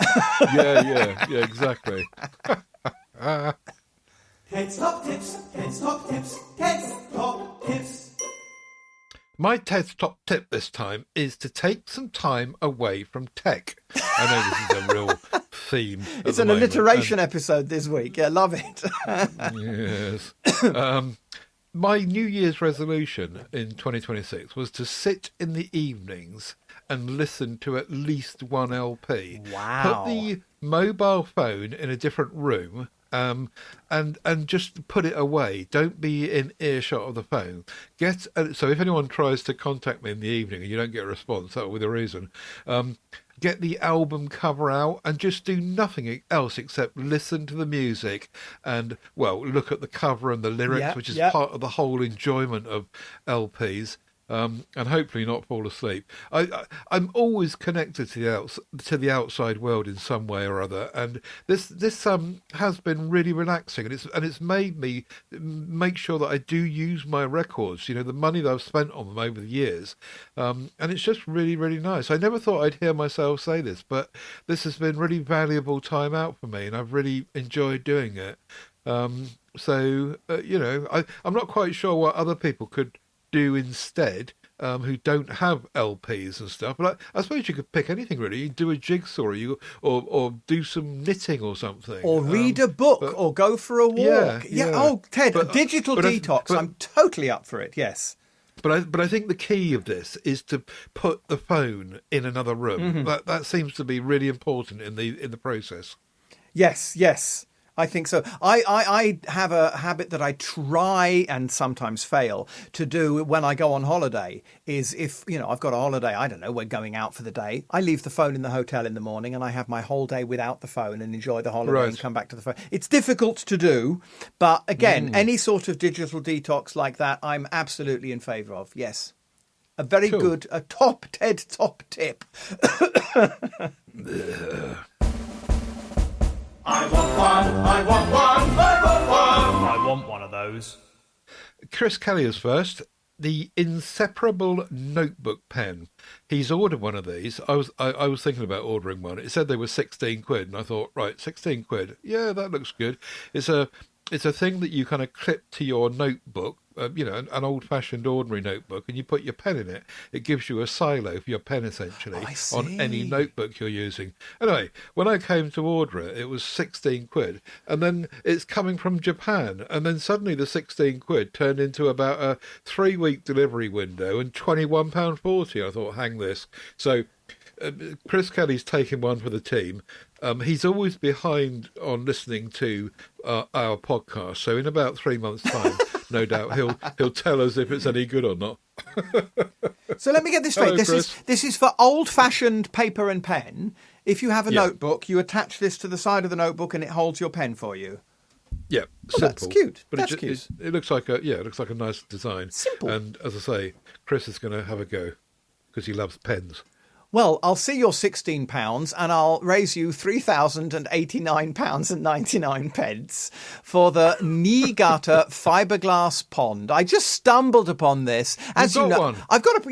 yeah, exactly. Ted's Top Tips, Ted's Top Tips, Ted's Top Tips. My Ted's top tip this time is to take some time away from tech. I know this is a real theme. It's an alliteration episode this week. Yeah, love it. Yes. My New Year's resolution in 2026 was to sit in the evenings and listen to at least one LP. Wow. Put the mobile phone in a different room. And just put it away. Don't be in earshot of the phone. So if anyone tries to contact me in the evening and you don't get a response, that will be the reason. Get the album cover out and just do nothing else except listen to the music and, look at the cover and the lyrics, which is part of the whole enjoyment of LPs. And hopefully not fall asleep. I'm always connected to the outside world in some way or other, and this has been really relaxing, and it's made me make sure that I do use my records. The money that I've spent on them over the years, and it's just really, really nice. I never thought I'd hear myself say this, but this has been really valuable time out for me, and I've really enjoyed doing it. I'm not quite sure what other people could do instead, who don't have LPs and stuff, but I suppose you could pick anything really. You do a jigsaw, or do some knitting or something, or read a book, or go for a walk. Yeah. Oh, Ted, digital detox. I'm totally up for it. Yes. But I think the key of this is to put the phone in another room. Mm-hmm. That seems to be really important in the process. Yes. I think so. I have a habit that I try and sometimes fail to do when I go on holiday is if, I've got a holiday, I don't know, we're going out for the day. I leave the phone in the hotel in the morning and I have my whole day without the phone and enjoy the holiday and come back to the phone. It's difficult to do, but again, any sort of digital detox like that, I'm absolutely in favour of. Yes. A very good, Ted top tip. I want one, I want one, I want one. I want one of those. Chris Kelly is first. The Inseparable Notebook Pen. He's ordered one of these. I was thinking about ordering one. It said they were 16 quid, and I thought, right, 16 quid. Yeah, that looks good. It's a thing that you kind of clip to your notebook, an old-fashioned ordinary notebook, and you put your pen in it. It gives you a silo for your pen, essentially, on any notebook you're using. Anyway, when I came to order it, it was 16 quid, and then it's coming from Japan, and then suddenly the 16 quid turned into about a 3-week delivery window and £21.40. I thought, hang this. So Chris Kelly's taking one for the team. He's always behind on listening to our podcast, so in about 3 months' time, no doubt he'll tell us if it's any good or not. So let me get this straight. Hello, This is for old-fashioned paper and pen. If you have a notebook, you attach this to the side of the notebook, and it holds your pen for you. Yeah, well, that's cute. But cute. It looks like a nice design. Simple. And as I say, Chris is going to have a go because he loves pens. Well, I'll see your £16 and I'll raise you £3,089.99 for the Niigata fiberglass pond. I just stumbled upon this. As You've you got know, one. I've got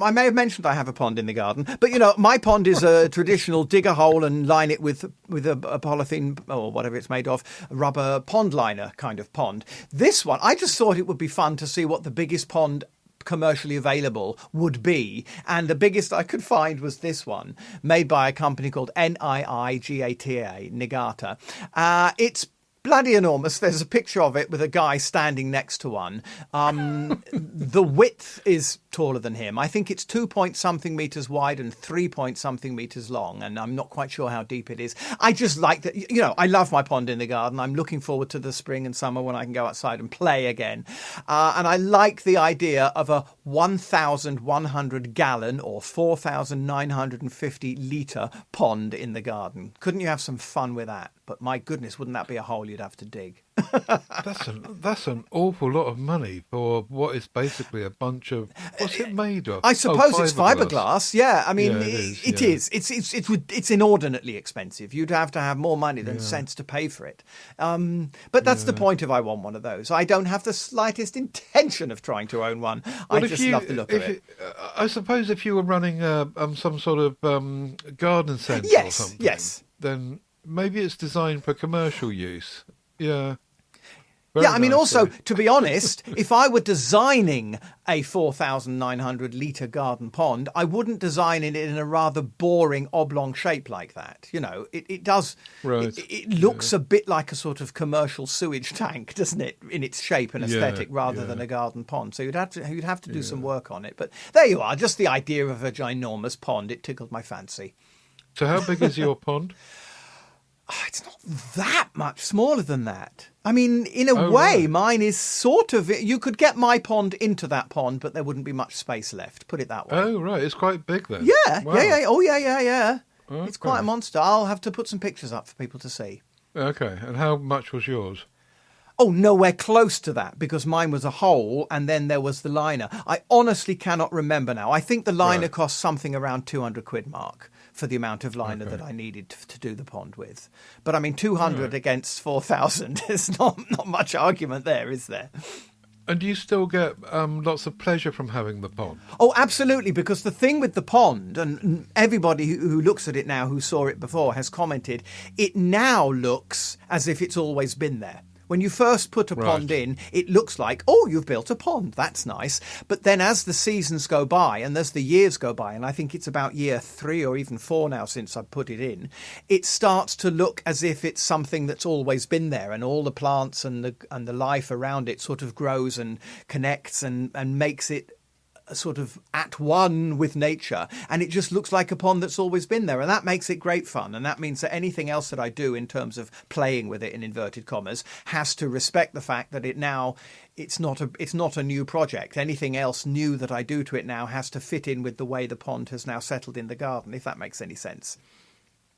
I may have mentioned I have a pond in the garden, but my pond is a traditional dig a hole and line it with a polythene or whatever it's made of, a rubber pond liner kind of pond. This one, I just thought it would be fun to see what the biggest pond commercially available would be, and the biggest I could find was this one, made by a company called Niigata, Niigata. It's bloody enormous. There's a picture of it with a guy standing next to one. The width is taller than him. I think it's 2-point-something meters wide and 3-point-something meters long, and I'm not quite sure how deep it is. I just like that. I love my pond in the garden. I'm looking forward to the spring and summer when I can go outside and play again. And I like the idea of a 1,100 gallon or 4,950 litre pond in the garden. Couldn't you have some fun with that? But my goodness, wouldn't that be a hole you'd have to dig? That's an awful lot of money for what is basically a bunch of... What's it made of? I suppose it's fiberglass. Yeah, I mean, it is. It's inordinately expensive. You'd have to have more money than sense to pay for it. But that's the point of I want one of those. I don't have the slightest intention of trying to own one. Well, I just love the look of it. I suppose if you were running some sort of garden centre or something, then maybe it's designed for commercial use. Yeah. Very I mean, nice, also, though. to be honest, if I were designing a 4,900 litre garden pond, I wouldn't design it in a rather boring oblong shape like that. It does. Right. It looks a bit like a sort of commercial sewage tank, doesn't it, in its shape and aesthetic, rather than a garden pond. So you'd have to do some work on it. But there you are, just the idea of a ginormous pond. It tickled my fancy. So how big is your pond? It's not that much smaller than that. I mean, in a way, right. Mine is sort of... You could get my pond into that pond, but there wouldn't be much space left, put it that way. Oh, right. It's quite big then. Yeah, Wow. yeah. Oh, yeah. Okay. It's quite a monster. I'll have to put some pictures up for people to see. Okay. And how much was yours? Oh, nowhere close to that, because mine was a hole and then there was the liner. I honestly cannot remember now. I think the liner cost something around 200 quid mark for the amount of liner that I needed to do the pond with. But I mean, 200 against 4,000 is not much argument there, is there? And do you still get lots of pleasure from having the pond? Oh, absolutely, because the thing with the pond, and everybody who looks at it now who saw it before has commented, it now looks as if it's always been there. When you first put a pond in, it looks like, oh, you've built a pond. That's nice. But then as the seasons go by and as the years go by, and I think it's about year 3 or even 4 now since I put it in, it starts to look as if it's something that's always been there, and all the plants and the life around it sort of grows and connects and makes it sort of at one with nature, and it just looks like a pond that's always been there, and that makes it great fun. And that means that anything else that I do in terms of playing with it in inverted commas has to respect the fact that it's not a new project. Anything else new that I do to it now has to fit in with the way the pond has now settled in the garden, if that makes any sense.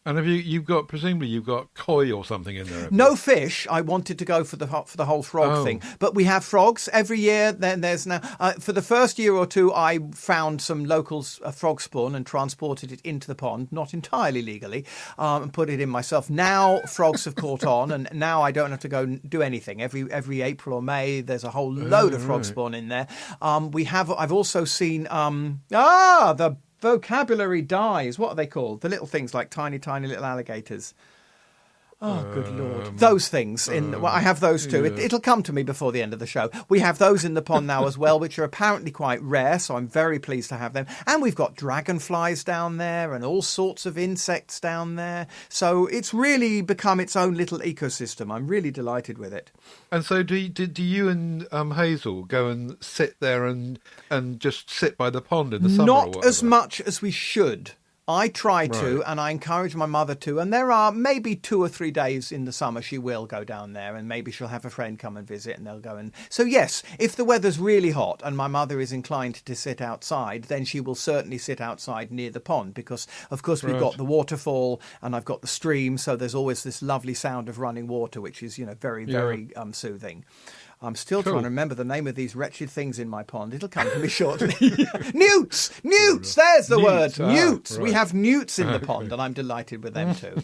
And presumably you've got koi or something in there? No fish. I wanted to go for the whole frog thing, but we have frogs every year. Then there's now for the first year or two, I found some local frog spawn and transported it into the pond, not entirely legally, and put it in myself. Now frogs have caught on, and now I don't have to go do anything. Every April or May, there's a whole load of frog spawn in there. I've also seen the vocabulary dies. What are they called? The little things like tiny little alligators. Oh, good Lord. Those things. I have those too. Yeah. It'll come to me before the end of the show. We have those in the pond now as well, which are apparently quite rare, so I'm very pleased to have them. And we've got dragonflies down there and all sorts of insects down there. So it's really become its own little ecosystem. I'm really delighted with it. And so do you and Hazel go and sit there and just sit by the pond in the summer? Not as much as we should. I try to, and I encourage my mother to, and there are maybe 2 or 3 days in the summer she will go down there, and maybe she'll have a friend come and visit, and they'll go and... So yes, if the weather's really hot and my mother is inclined to sit outside, then she will certainly sit outside near the pond, because of course we've got the waterfall and I've got the stream, so there's always this lovely sound of running water, which is, very, very soothing. I'm still trying to remember the name of these wretched things in my pond. It'll come to me shortly. Newts! Newts! There's the word. Newts! Right. We have newts in the pond, and I'm delighted with them too.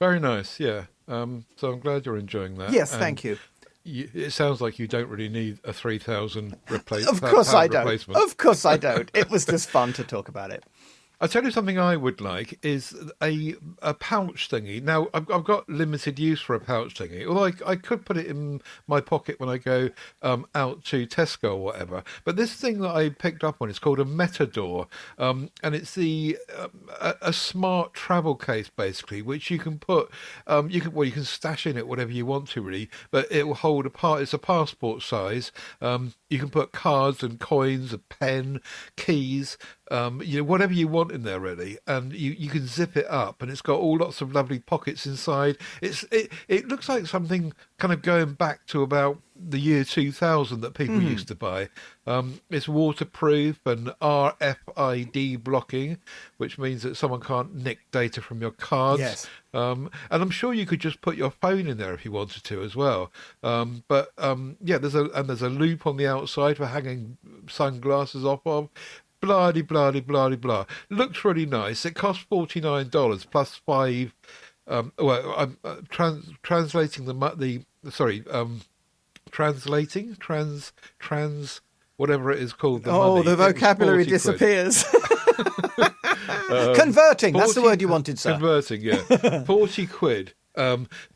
Very nice, yeah. So I'm glad you're enjoying that. Yes, thank you. It sounds like you don't really need a 3,000 replacement. Of course I don't. Of course I don't. It was just fun to talk about it. I'll tell you something I would like is a pouch thingy. Now, I've got limited use for a pouch thingy, although I could put it in my pocket when I go out to Tesco or whatever. But this thing that I picked up on is called a Metador, and it's a smart travel case, basically, which you can put, you can stash in it whatever you want to, really, but it will hold it's a passport size. You can put cards and coins, a pen, keys, whatever you want in there, really, and you can zip it up, and it's got all lots of lovely pockets inside. It looks like something kind of going back to about the year 2000 that people used to buy. It's waterproof and RFID blocking, which means that someone can't nick data from your cards. Yes. And I'm sure you could just put your phone in there if you wanted to as well. But there's a loop on the outside for hanging sunglasses off of. Blah, blah, blah, blah. Looks really nice. It costs $49 plus $5. I'm translating whatever it is called. The vocabulary disappears. Converting. That's the word you wanted, sir. Converting, yeah. 40 quid.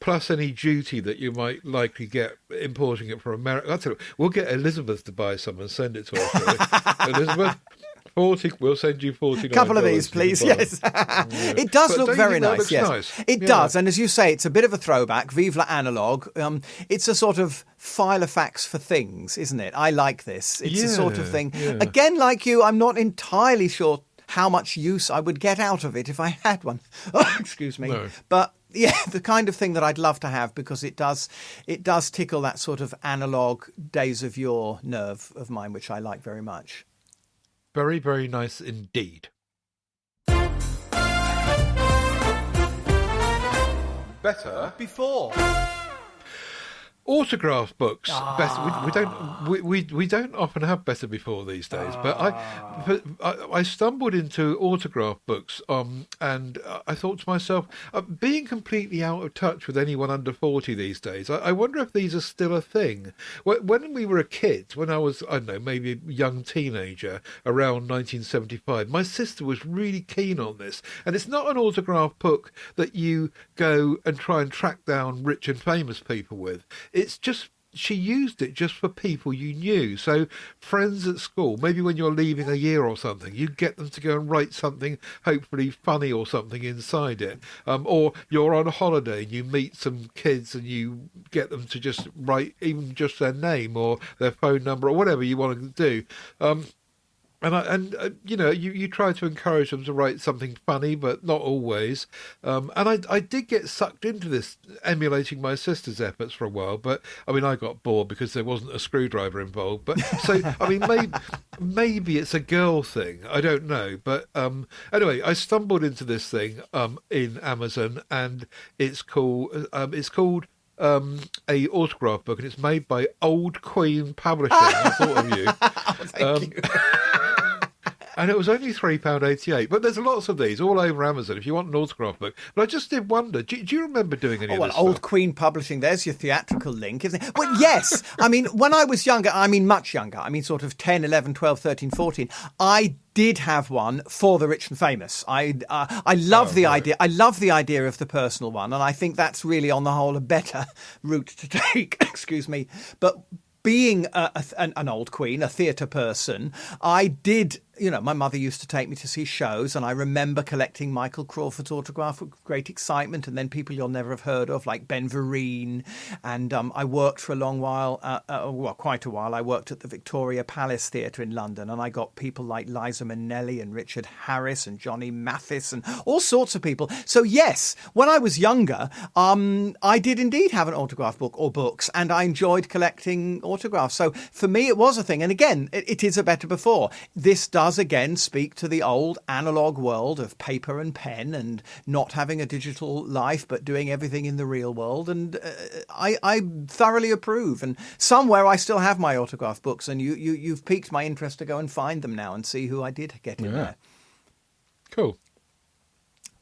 Plus any duty that you might likely get importing it from America. I'll tell you, we'll get Elizabeth to buy some and send it to us. Really. Elizabeth, we'll send you $49. A couple of these, please. Yes. It does look very nice. Yes, nice? It does. And as you say, it's a bit of a throwback. Vive la analog. It's a sort of filofax for things, isn't it? I like this. It's a sort of thing. Yeah. Again, like you, I'm not entirely sure how much use I would get out of it if I had one. Oh, excuse me. No. But yeah, the kind of thing that I'd love to have, because it does tickle that sort of analog days of yore nerve of mine, which I like very much. Very, very nice indeed. Better before. Autograph books. We don't often have better before these days, but I stumbled into autograph books, and I thought to myself, being completely out of touch with anyone under 40 these days, I wonder if these are still a thing. When we were a kid, when I was, I don't know, maybe a young teenager around 1975, my sister was really keen on this, and it's not an autograph book that you go and try and track down rich and famous people with. It's just, she used it just for people you knew. So friends at school, maybe when you're leaving a year or something, you get them to go and write something hopefully funny or something inside it. Or you're on a holiday and you meet some kids and you get them to just write even just their name or their phone number or whatever you want to do. You try to encourage them to write something funny, but not always. And I did get sucked into this, emulating my sister's efforts for a while. But I mean, I got bored because there wasn't a screwdriver involved. But so I mean, maybe it's a girl thing. I don't know. But anyway, I stumbled into this thing in Amazon, and it's called a autograph book, and it's made by Old Queen Publishing. I thought of you. Thank you. And it was only £3.88. But there's lots of these all over Amazon if you want an autograph book. But I just did wonder, do you remember doing any of this Old stuff? Queen Publishing, there's your theatrical link, isn't it? Well, yes. I mean, when I was younger, I mean much younger, I mean sort of 10, 11, 12, 13, 14, I did have one for the rich and famous. I love the idea. I love the idea of the personal one. And I think that's really, on the whole, a better route to take. Excuse me. But being an old queen, a theatre person, I did... my mother used to take me to see shows, and I remember collecting Michael Crawford's autograph with great excitement, and then people you'll never have heard of, like Ben Vereen. And I worked for a long while, quite a while. I worked at the Victoria Palace Theatre in London, and I got people like Liza Minnelli and Richard Harris and Johnny Mathis and all sorts of people. So yes, when I was younger, I did indeed have an autograph book or books, and I enjoyed collecting autographs. So for me, it was a thing. And again, it is a better before. This does again speak to the old analog world of paper and pen and not having a digital life but doing everything in the real world, and I thoroughly approve. And somewhere I still have my autograph books, and you've piqued my interest to go and find them now and see who I did get in there. Cool.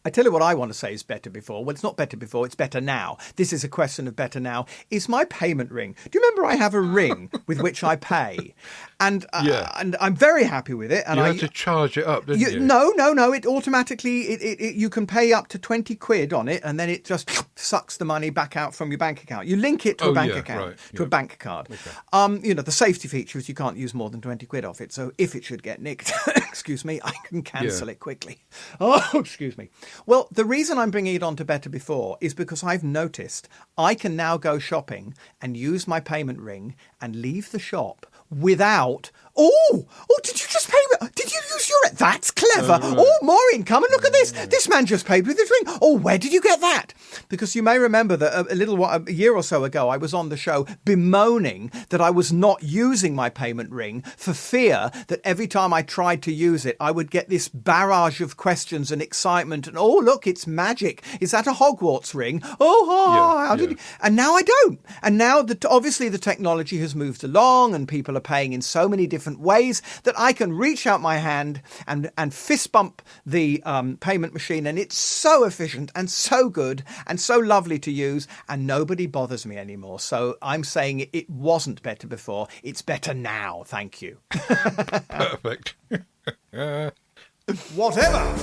I tell you what I want to say is better before. Well, it's not better before, it's better now. This is a question of better now. Is my payment ring. Do you remember I have a ring with which I pay? And and I'm very happy with it. And you had to charge it up, didn't you? No. It automatically, you can pay up to 20 quid on it, and then it just sucks the money back out from your bank account. You link it to a bank account, to a bank card. Okay. The safety feature is you can't use more than 20 quid off it. So if it should get nicked, excuse me, I can cancel it quickly. Oh, excuse me. Well, the reason I'm bringing it on to Better Before is because I've noticed I can now go shopping and use my payment ring and leave the shop without... Oh, did you just pay... Did you use your... That's clever. Maureen, come and look at this. This man just paid with his ring. Oh, where did you get that? Because you may remember that a year or so ago, I was on the show bemoaning that I was not using my payment ring for fear that every time I tried to use it, I would get this barrage of questions and excitement. And, oh, look, it's magic. Is that a Hogwarts ring? How did you... And now I don't. And now, obviously, the technology has moved along and people are paying in so many different ways that I can reach out my hand and fist bump the payment machine, and it's so efficient and so good and so lovely to use, and nobody bothers me anymore. So I'm saying it wasn't better before, it's better now. Thank you. Perfect. Whatever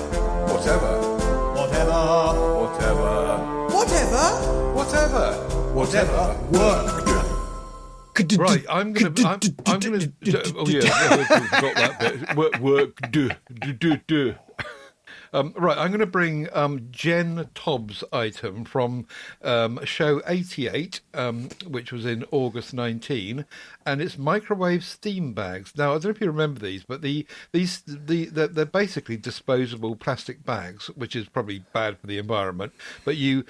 worked. Right, I'm gonna. Oh yeah, we've got that bit. Work. Do. Right, I'm going to bring Jen Tobbs' item from show 88, which was in August 19, and it's microwave steam bags. Now, I don't know if you remember these, but they're basically disposable plastic bags, which is probably bad for the environment. But you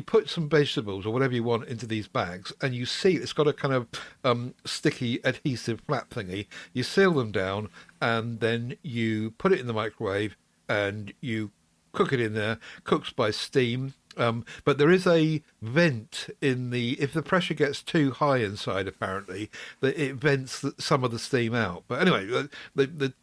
put some vegetables or whatever you want into these bags, and you seal. It's got a kind of sticky adhesive flap thingy. You seal them down, and then you put it in the microwave. And you cook it in there, cooks by steam. But there is a vent in if the pressure gets too high inside, apparently, that it vents some of the steam out. But anyway, the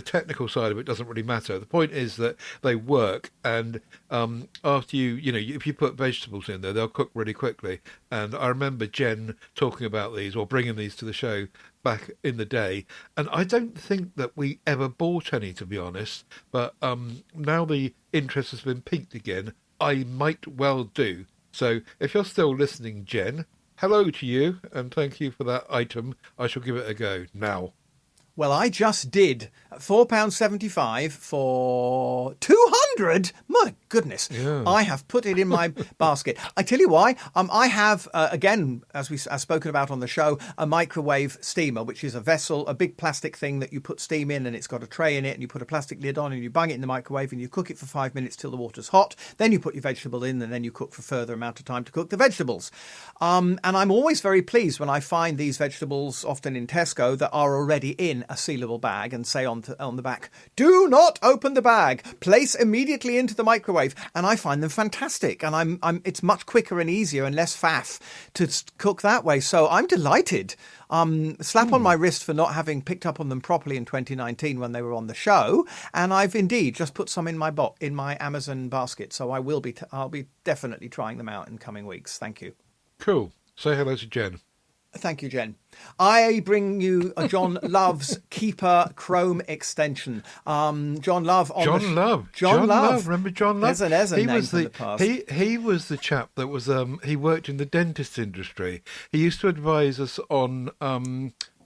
technical side of it doesn't really matter. The point is that they work, and after if you put vegetables in there, they'll cook really quickly. And I remember Jen talking about these or bringing these to the show back in the day, and I don't think that we ever bought any, to be honest, but now the interest has been piqued again. I might well do. So if you're still listening, Jen, hello to you, and thank you for that item. I shall give it a go now. Well, I just did £4.75 for 200. My goodness. Yeah. I have put it in my basket. I tell you why. I have, again, as I've spoken about on the show, a microwave steamer, which is a vessel, a big plastic thing that you put steam in, and it's got a tray in it, and you put a plastic lid on, and you bung it in the microwave, and you cook it for 5 minutes till the water's hot. Then you put your vegetable in, and then you cook for a further amount of time to cook the vegetables. And I'm always very pleased when I find these vegetables, often in Tesco, that are already in a sealable bag and say on the back, do not open the bag, place immediately into the microwave. And I find them fantastic. And it's much quicker and easier and less faff to cook that way. So I'm delighted. Slap on my wrist for not having picked up on them properly in 2019 when they were on the show. And I've indeed just put some in my Amazon basket. So I'll be definitely trying them out in coming weeks. Thank you. Cool. Say hello to Jen. Thank you, Jen. I bring you a John Love's Keeper Chrome extension. John Love. John Love. Remember John Love? There's a name from the past. He was the chap that was he worked in the dentist industry. He used to advise us on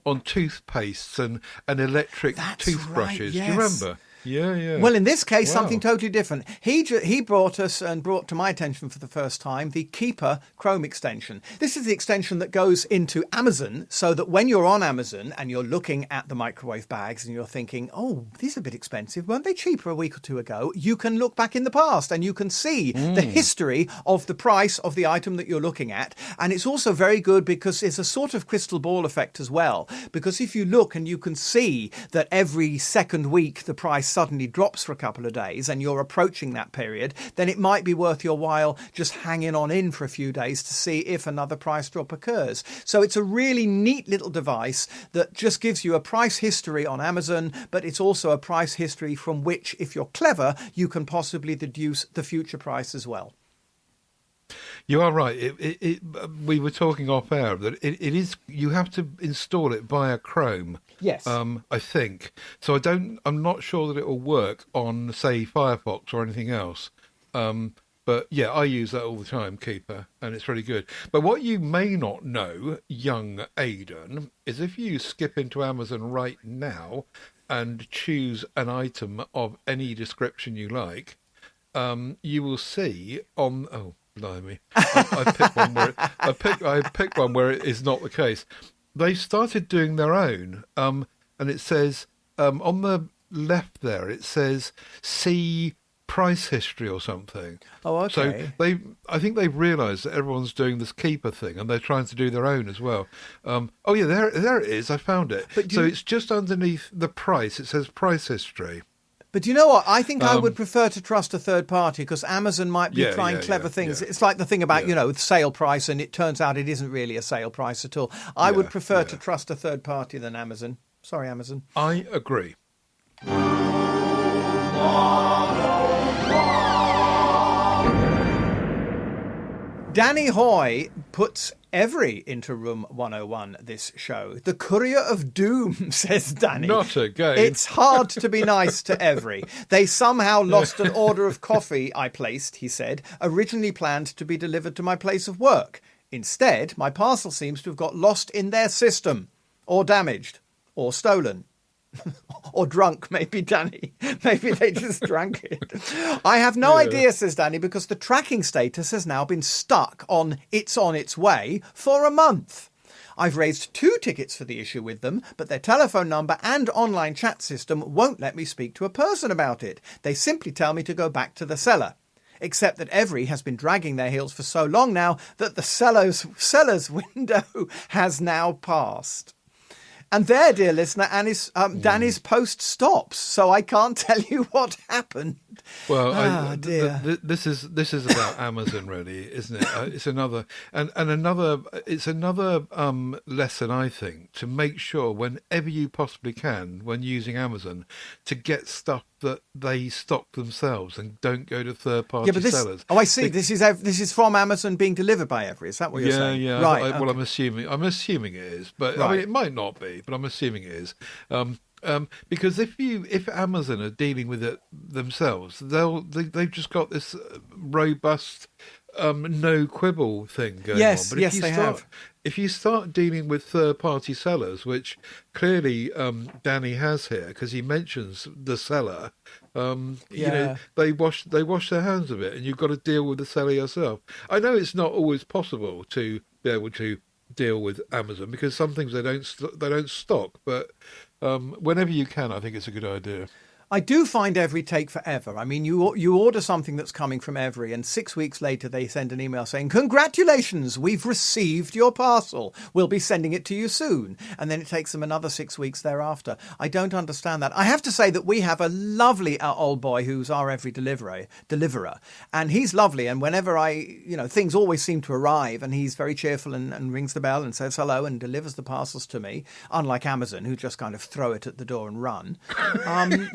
toothpastes and electric toothbrushes. Right, yes. Do you remember? Yeah. Well, in this case, Wow. something totally different. He brought us and brought to my attention for the first time the Keeper Chrome extension. This is the extension that goes into Amazon, so that when you're on Amazon and you're looking at the microwave bags and you're thinking, oh, these are a bit expensive, weren't they cheaper a week or two ago? You can look back in the past and you can see the history of the price of the item that you're looking at. And it's also very good because it's a sort of crystal ball effect as well. Because if you look and you can see that every second week the price suddenly drops for a couple of days and you're approaching that period, then it might be worth your while just hanging on in for a few days to see if another price drop occurs. So it's a really neat little device that just gives you a price history on Amazon, but it's also a price history from which, if you're clever, you can possibly deduce the future price as well. You are right. We were talking off air that it is. You have to install it via Chrome. Yes. I think so. I'm not sure that it will work on, say, Firefox or anything else. But yeah, I use that all the time, Keeper, and it's really good. But what you may not know, young Aidan, is if you skip into Amazon right now and choose an item of any description you like, you will see on. Oh, blimey! I picked one where it is not the case. They started doing their own, and it says on the left there, it says see price history or something. Oh, okay. So I think they've realised that everyone's doing this Keeper thing, and they're trying to do their own as well. Oh yeah, there it is. I found it. It's just underneath the price. It says price history. But you know what? I think I would prefer to trust a third party because Amazon might be trying clever things. Yeah. It's like the thing about, the sale price, and it turns out it isn't really a sale price at all. I would prefer to trust a third party than Amazon. Sorry, Amazon. I agree. Danny Hoy puts Evri into room 101 this show. The Courier of Doom, says Danny. Not again. It's hard to be nice to Evri. They somehow lost an order of coffee I placed, he said, originally planned to be delivered to my place of work. Instead, my parcel seems to have got lost in their system, or damaged, or stolen. Or drunk, maybe, Danny. Maybe they just drank it. I have no idea, says Danny, because the tracking status has now been stuck on it's on its way for a month. I've raised 2 tickets for the issue with them, but their telephone number and online chat system won't let me speak to a person about it. They simply tell me to go back to the seller. Except that Evri has been dragging their heels for so long now that the seller's window has now passed. And there, dear listener, Danny's post stops, so I can't tell you what happened. Well, dear. This is about Amazon, really, isn't it? It's another lesson, I think, to make sure whenever you possibly can, when using Amazon, to get stuff that they stock themselves and don't go to third-party sellers. Oh, I see. This is from Amazon being delivered by Evri. Is that what you're saying? Yeah. Right. Well, I'm assuming it is, but right. I mean, it might not be, but I'm assuming it is. Because if Amazon are dealing with it themselves, they've just got this robust no quibble thing going Yes, on. But yes, they have. If you start dealing with third-party sellers, which clearly Danny has here, because he mentions the seller, you know, they wash their hands of it, and you've got to deal with the seller yourself. I know it's not always possible to be able to deal with Amazon because some things they don't stock, but whenever you can, I think it's a good idea. I do find Evri take forever. I mean, you order something that's coming from Evri, and 6 weeks later they send an email saying, "Congratulations, we've received your parcel. We'll be sending it to you soon." And then it takes them another 6 weeks thereafter. I don't understand that. I have to say that we have a lovely old boy who's our Evri deliverer, and he's lovely. And whenever things always seem to arrive, and he's very cheerful and rings the bell and says hello and delivers the parcels to me, unlike Amazon, who just kind of throw it at the door and run.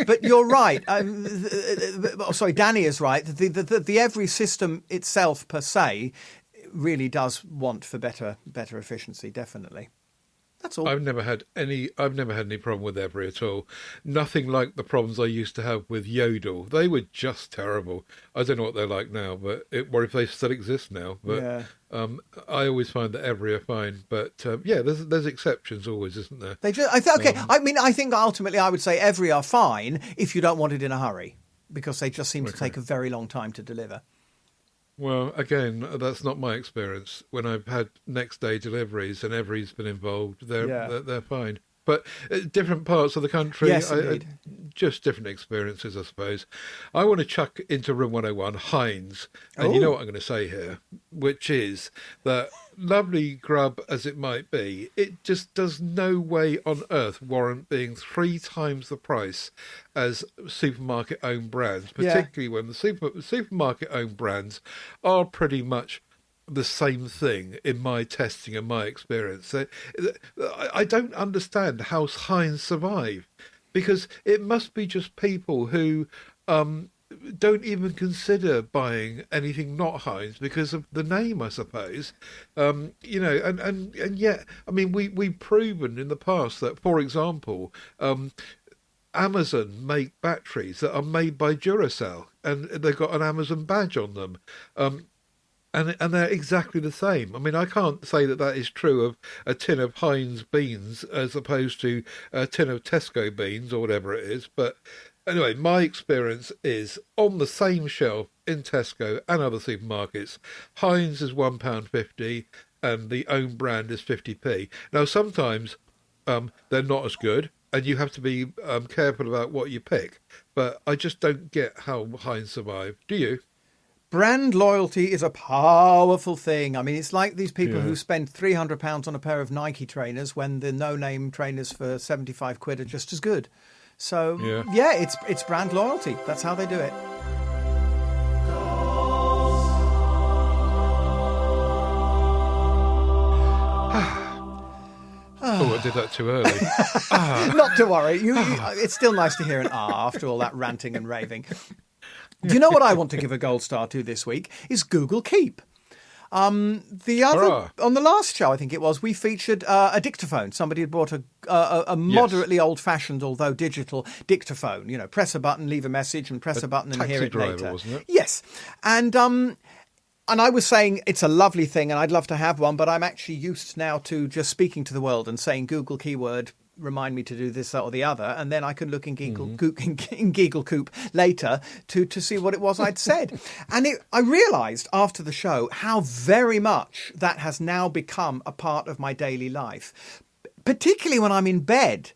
But you're right. Sorry, Danny is right. The Evri system itself per se really does want for better efficiency. Definitely. That's all. I've never had any problem with Evri at all. Nothing like the problems I used to have with Yodel. They were just terrible. I don't know what they're like now, or if they still exist now. But Yeah. I always find that Evri are fine. But there's exceptions always, isn't there? I think ultimately I would say Evri are fine if you don't want it in a hurry, because they just seem to take a very long time to deliver. Well, again, that's not my experience. When I've had next day deliveries and Evri's been involved, they're fine. But different parts of the country, Yes, indeed. Just different experiences, I suppose. I want to chuck into Room 101 Heinz, and you know what I'm going to say here, which is that lovely grub as it might be, it just does no way on earth warrant being 3 times the price as supermarket-owned brands, particularly when the supermarket-owned brands are pretty much the same thing in my testing and my experience. I don't understand how Heinz survive, because it must be just people who don't even consider buying anything not Heinz because of the name, I suppose. And yet, I mean, we've proven in the past that, for example, Amazon make batteries that are made by Duracell, and they've got an Amazon badge on them. And they're exactly the same. I mean, I can't say that is true of a tin of Heinz beans as opposed to a tin of Tesco beans or whatever it is. But anyway, my experience is on the same shelf in Tesco and other supermarkets, Heinz is £1.50 and the own brand is 50p. Now, sometimes they're not as good, and you have to be careful about what you pick. But I just don't get how Heinz survive. Do you? Brand loyalty is a powerful thing. I mean, it's like these people who spend £300 on a pair of Nike trainers when the no-name trainers for 75 quid are just as good. So, it's brand loyalty. That's how they do it. Oh, I did that too early. Not to worry. It's still nice to hear an after all that ranting and raving. Do you know what I want to give a gold star to this week is Google Keep. On the last show, I think it was, we featured a dictaphone. Somebody had bought a moderately old-fashioned, although digital, dictaphone. You know, press a button, leave a message, and press a button and hear it driver, later. Wasn't it? Yes, and I was saying it's a lovely thing, and I'd love to have one, but I'm actually used now to just speaking to the world and saying Google keyword, remind me to do this, that, or the other, and then I could look in Giggle Coop later to see what it was I'd said. And I realised after the show how very much that has now become a part of my daily life, particularly when I'm in bed.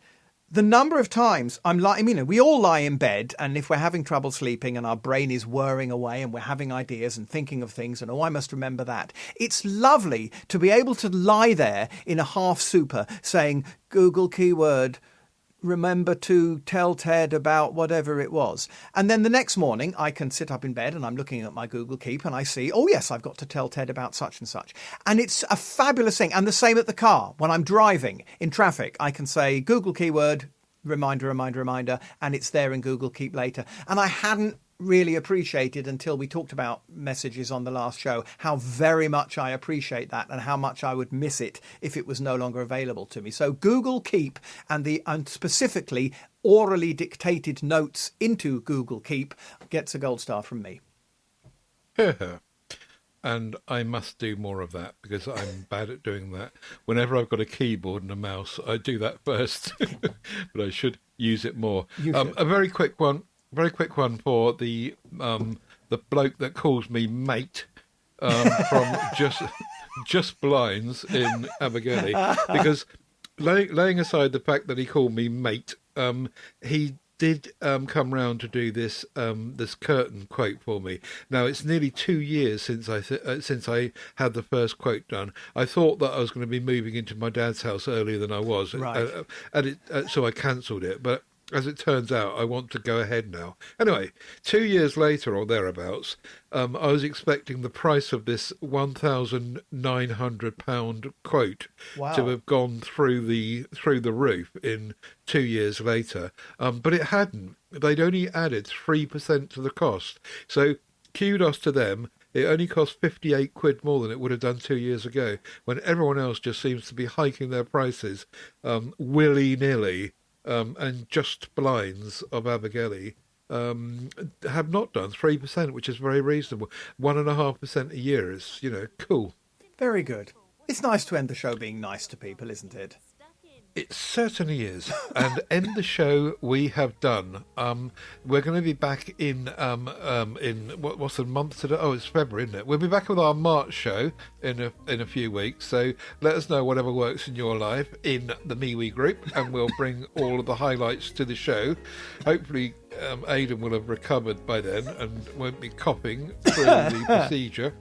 The number of times we all lie in bed, and if we're having trouble sleeping and our brain is whirring away and we're having ideas and thinking of things and, I must remember that. It's lovely to be able to lie there in a half super saying, Google keyword, remember to tell Ted about whatever it was. And then the next morning I can sit up in bed and I'm looking at my Google Keep and I see, oh yes, I've got to tell Ted about such and such. And it's a fabulous thing. And the same at the car. When I'm driving in traffic, I can say Google keyword, reminder, and it's there in Google Keep later. And I hadn't really appreciated until we talked about messages on the last show, how very much I appreciate that and how much I would miss it if it was no longer available to me. So Google Keep and specifically orally dictated notes into Google Keep gets a gold star from me. and I must do more of that because I'm bad at doing that. Whenever I've got a keyboard and a mouse, I do that first, but I should use it more. A very quick one for the bloke that calls me mate from just Blinds in Abergele, because laying aside the fact that he called me mate, he did come round to do this curtain quote for me. Now it's nearly 2 years since I had the first quote done. I thought that I was going to be moving into my dad's house earlier than I was, right. So I cancelled it. But as it turns out, I want to go ahead now. Anyway, 2 years later or thereabouts, I was expecting the price of this £1,900 quote to have gone through the roof in 2 years later, but it hadn't. They'd only added 3% to the cost. So kudos to them. It only cost 58 quid more than it would have done 2 years ago, when everyone else just seems to be hiking their prices willy-nilly. And Just Blinds of Abergele have not done 3%, which is very reasonable. 1.5% a year is, cool. Very good. It's nice to end the show being nice to people, isn't it? It certainly is. And end the show we have done. We're going to be back in what's the month today? Oh, it's February, isn't it? We'll be back with our March show in a few weeks. So let us know whatever works in your life in the MeWe group, and we'll bring all of the highlights to the show. Hopefully, Aidan will have recovered by then and won't be coughing through the procedure.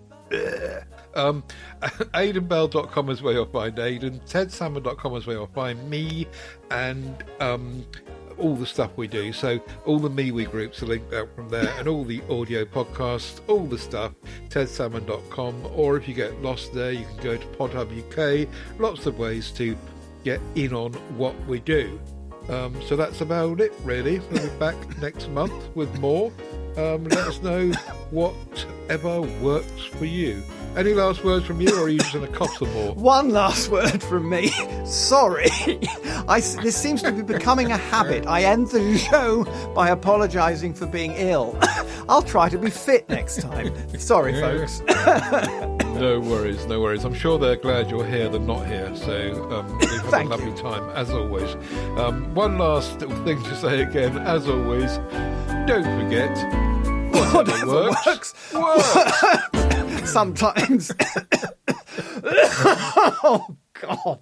AidanBell.com is where you'll find Aidan. TedSalmon.com is where you'll find me, and all the stuff we do. So all the MeWe groups are linked out from there, and all the audio podcasts, all the stuff, TedSalmon.com. Or if you get lost there, you can go to PodHub UK. Lots of ways to get in on what we do. So that's about it, really. We'll be back next month with more. Let us know whatever works for you. Any last words from you, or are you just going to cough some more? One last word from me. Sorry. This seems to be becoming a habit. I end the show by apologising for being ill. I'll try to be fit next time. Sorry, folks. No worries. I'm sure they're glad you're here than not here. So we've had a lovely time, as always. One last thing to say again, as always, don't forget, whatever works. Sometimes. Oh, God.